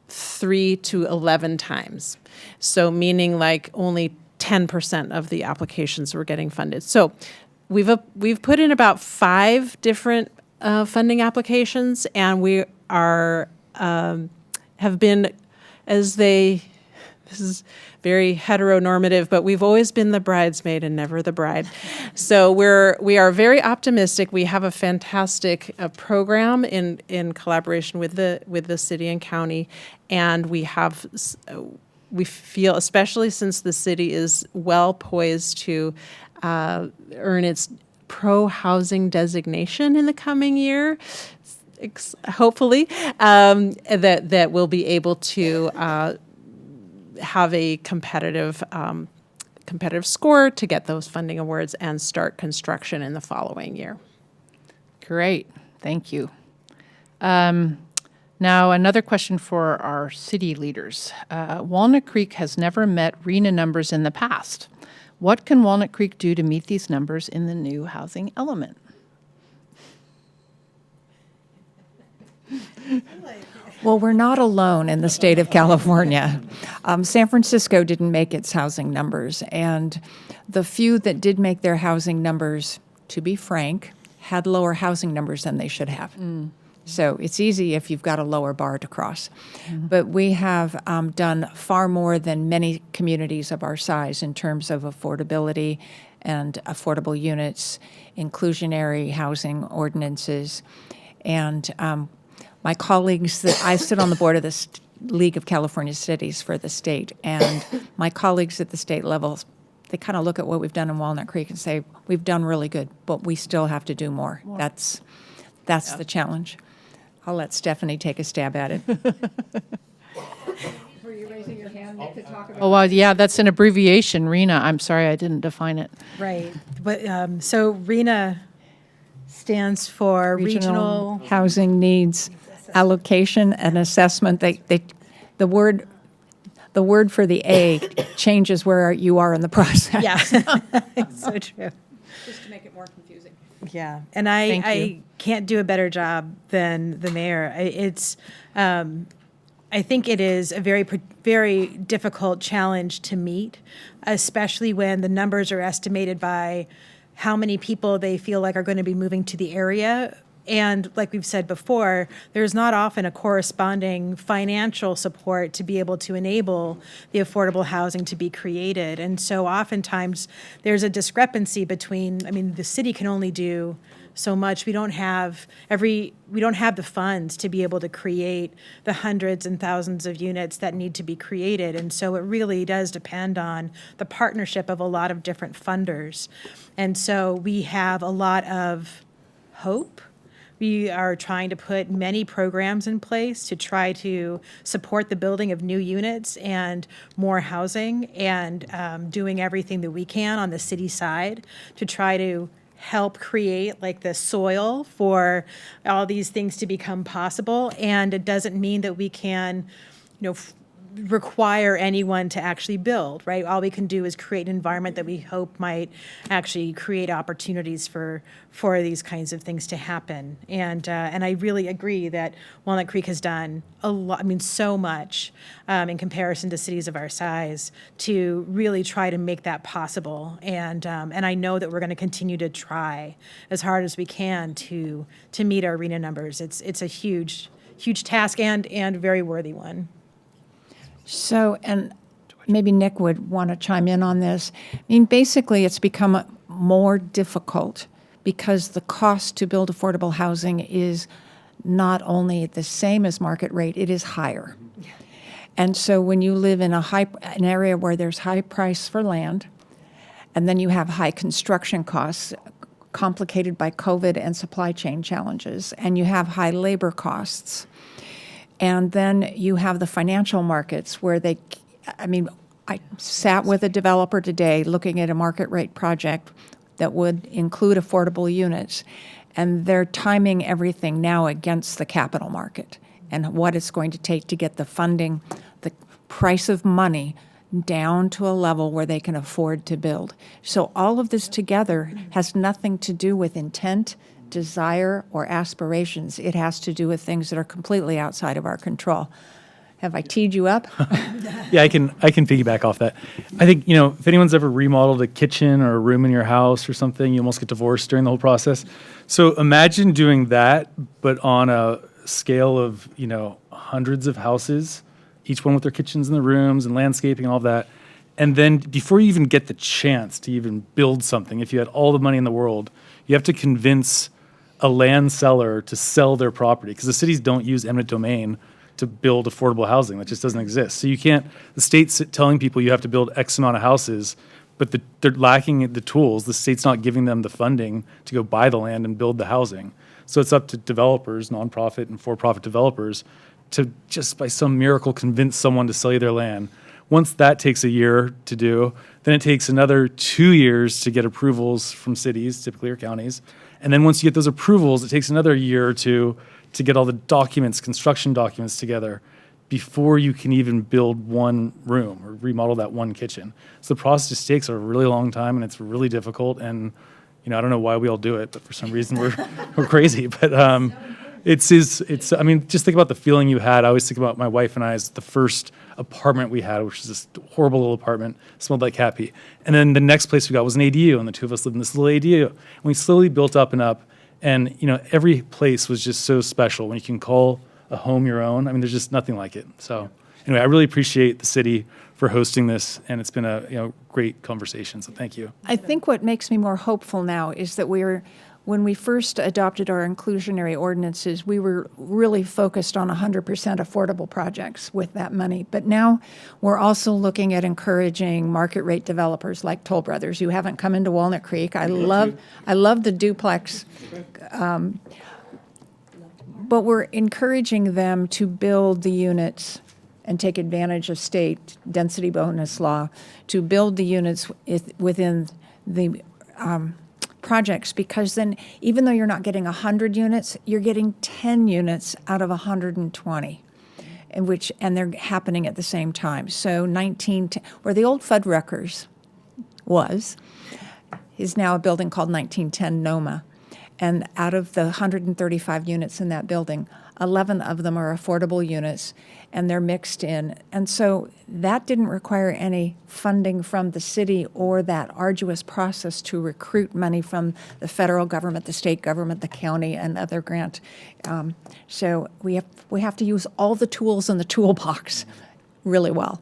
3 to 11 times. So meaning like only 10% of the applications were getting funded. So we've put in about 5 different funding applications, and we are have been, this is very heteronormative, but we've always been the bridesmaid and never the bride. So we are very optimistic. We have a fantastic program in collaboration with the city and county, and we feel, especially since the city is well poised to earn its pro-housing designation in the coming year, hopefully, that we'll be able to have a competitive score to get those funding awards and start construction in the following year. Great. Thank you. Now, another question for our city leaders. Walnut Creek has never met RENA numbers in the past. What can Walnut Creek do to meet these numbers in the new housing element? Well, we're not alone in the state of California. San Francisco didn't make its housing numbers, and the few that did make their housing numbers to be frank, had lower housing numbers than they should have. So it's easy if you've got a lower bar to cross. But we have done far more than many communities of our size in terms of affordability and affordable units, inclusionary housing ordinances. And my colleagues, I sit on the board of the League of California Cities for the state, and my colleagues at the state level, they kind of look at what we've done in Walnut Creek and say, we've done really good, but we still have to do more. That's the challenge. I'll let Stephanie take a stab at it. Were you raising your hand, Nick, to talk about? Oh, well, yeah, that's an abbreviation, RENA. I'm sorry, I didn't define it. Right. But so RENA stands for Regional Housing Needs Allocation and Assessment. The word for the A changes where you are in the process. Yeah, so true. Just to make it more confusing. Yeah, and I can't do a better job than the mayor. I think it is a very difficult challenge to meet, especially when the numbers are estimated by how many people they feel like are going to be moving to the area. And like we've said before, there's not often a corresponding financial support to be able to enable the affordable housing to be created. And so oftentimes there's a discrepancy between, the city can only do so much. We don't have the funds to be able to create the hundreds and thousands of units that need to be created. And so it really does depend on the partnership of a lot of different funders. And so we have a lot of hope. We are trying to put many programs in place to try to support the building of new units and more housing, and doing everything that we can on the city side to try to help create like the soil for all these things to become possible. And it doesn't mean that we can, require anyone to actually build, right? All we can do is create an environment that we hope might actually create opportunities for these kinds of things to happen. And I really agree that Walnut Creek has done a lot, so much in comparison to cities of our size to really try to make that possible. And I know that we're going to continue to try as hard as we can to meet our RENA numbers. It's a huge task and a very worthy one. So, and maybe Nick would want to chime in on this. Basically, it's become more difficult because the cost to build affordable housing is not only the same as market rate, it is higher. And so when you live in an area where there's high price for land, and then you have high construction costs, complicated by COVID and supply chain challenges, and you have high labor costs, and then you have the financial markets where I sat with a developer today looking at a market rate project that would include affordable units, and they're timing everything now against the capital market and what it's going to take to get the funding, the price of money down to a level where they can afford to build. So all of this together has nothing to do with intent, desire, or aspirations. It has to do with things that are completely outside of our control. Have I teed you up? Yeah, I can piggyback off that. I think, if anyone's ever remodeled a kitchen or a room in your house or something, you almost get divorced during the whole process. So imagine doing that, but on a scale of, hundreds of houses, each one with their kitchens and the rooms and landscaping and all of that. And then before you even get the chance to even build something, if you had all the money in the world, you have to convince a land seller to sell their property, because the cities don't use eminent domain to build affordable housing. That just doesn't exist. So you can't, the state's telling people you have to build X amount of houses, but they're lacking the tools. The state's not giving them the funding to go buy the land and build the housing. So it's up to developers, nonprofit and for-profit developers, to just by some miracle convince someone to sell you their land. Once that takes a year to do, then it takes another 2 years to get approvals from cities, typically, or counties. And then once you get those approvals, it takes another year or two to get all the documents, construction documents together before you can even build one room or remodel that one kitchen. So the process just takes a really long time, and it's really difficult. And I don't know why we all do it, but for some reason we're crazy. But It's, I mean, just think about the feeling you had. I always think about my wife and I as the first apartment we had, which was this horrible little apartment, smelled like cat pee. And then the next place we got was an ADU, and the two of us lived in this little ADU. And we slowly built up and up, and, you know, every place was just so special when you can call a home your own. I mean, there's just nothing like it. So anyway, I really appreciate the city for hosting this, and it's been a, you know, great conversation, so thank you. I think what makes me more hopeful now is that when we first adopted our inclusionary ordinances, we were really focused on 100% affordable projects with that money. But now we're also looking at encouraging market rate developers like Toll Brothers. You haven't come into Walnut Creek. I love the duplex, but we're encouraging them to build the units and take advantage of state density bonus law to build the units within the projects, because then even though you're not getting 100 units, you're getting 10 units out of 120, and they're happening at the same time. So 1910, where the old Fuddruckers was, is now a building called 1910 Noma. And out of the 135 units in that building, 11 of them are affordable units, and they're mixed in. And so that didn't require any funding from the city or that arduous process to recruit money from the federal government, the state government, the county, and other grant. So we have to use all the tools in the toolbox really well.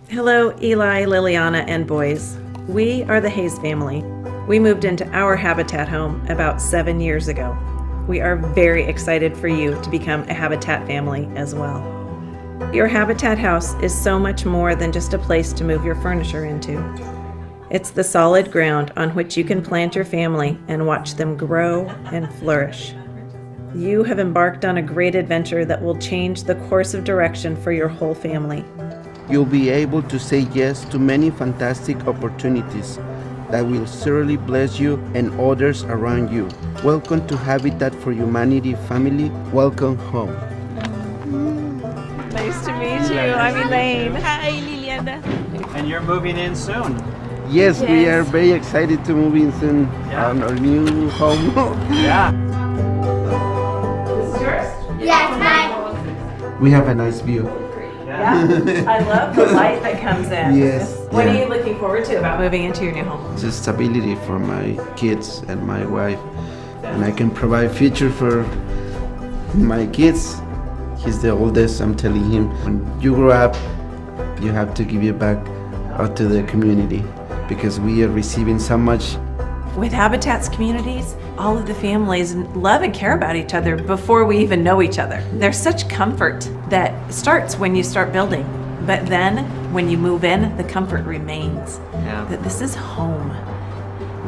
Hello, Eli, Liliana, and boys. We are the Hayes family. We moved into our Habitat home about 7 years ago. We are very excited for you to become a Habitat family as well. Your Habitat house is so much more than just a place to move your furniture into. It's the solid ground on which you can plant your family and watch them grow and flourish. You have embarked on a great adventure that will change the course of direction for your whole family. You'll be able to say yes to many fantastic opportunities that will surely bless you and others around you. Welcome to Habitat for Humanity family. Welcome home. Nice to meet you. I'm Elaine. Hi, Liliana. And you're moving in soon. Yes, we are very excited to move in soon on our new home. Yeah. This is yours? Yes, mine. We have a nice view. Yeah, I love the light that comes in. Yes. What are you looking forward to about moving into your new home? Just stability for my kids and my wife. And I can provide future for my kids. He's the oldest. I'm telling him, when you grow up, you have to give it back out to the community, because we are receiving so much. With Habitat's communities, all of the families love and care about each other before we even know each other. There's such comfort that starts when you start building, but then when you move in, the comfort remains. Yeah. That this is home.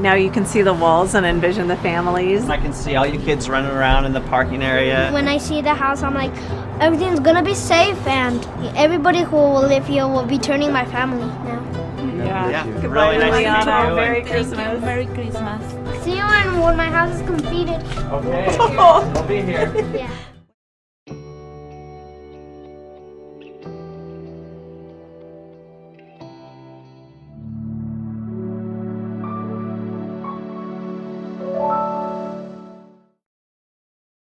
Now you can see the walls and envision the families. I can see all you kids running around in the parking area. When I see the house, I'm like, everything's gonna be safe, and everybody who will live here will be turning my family now. Yeah. Goodbye, really nice to meet you. Merry Christmas. Merry Christmas. See you when my house is completed. Okay. We'll be here. Yeah.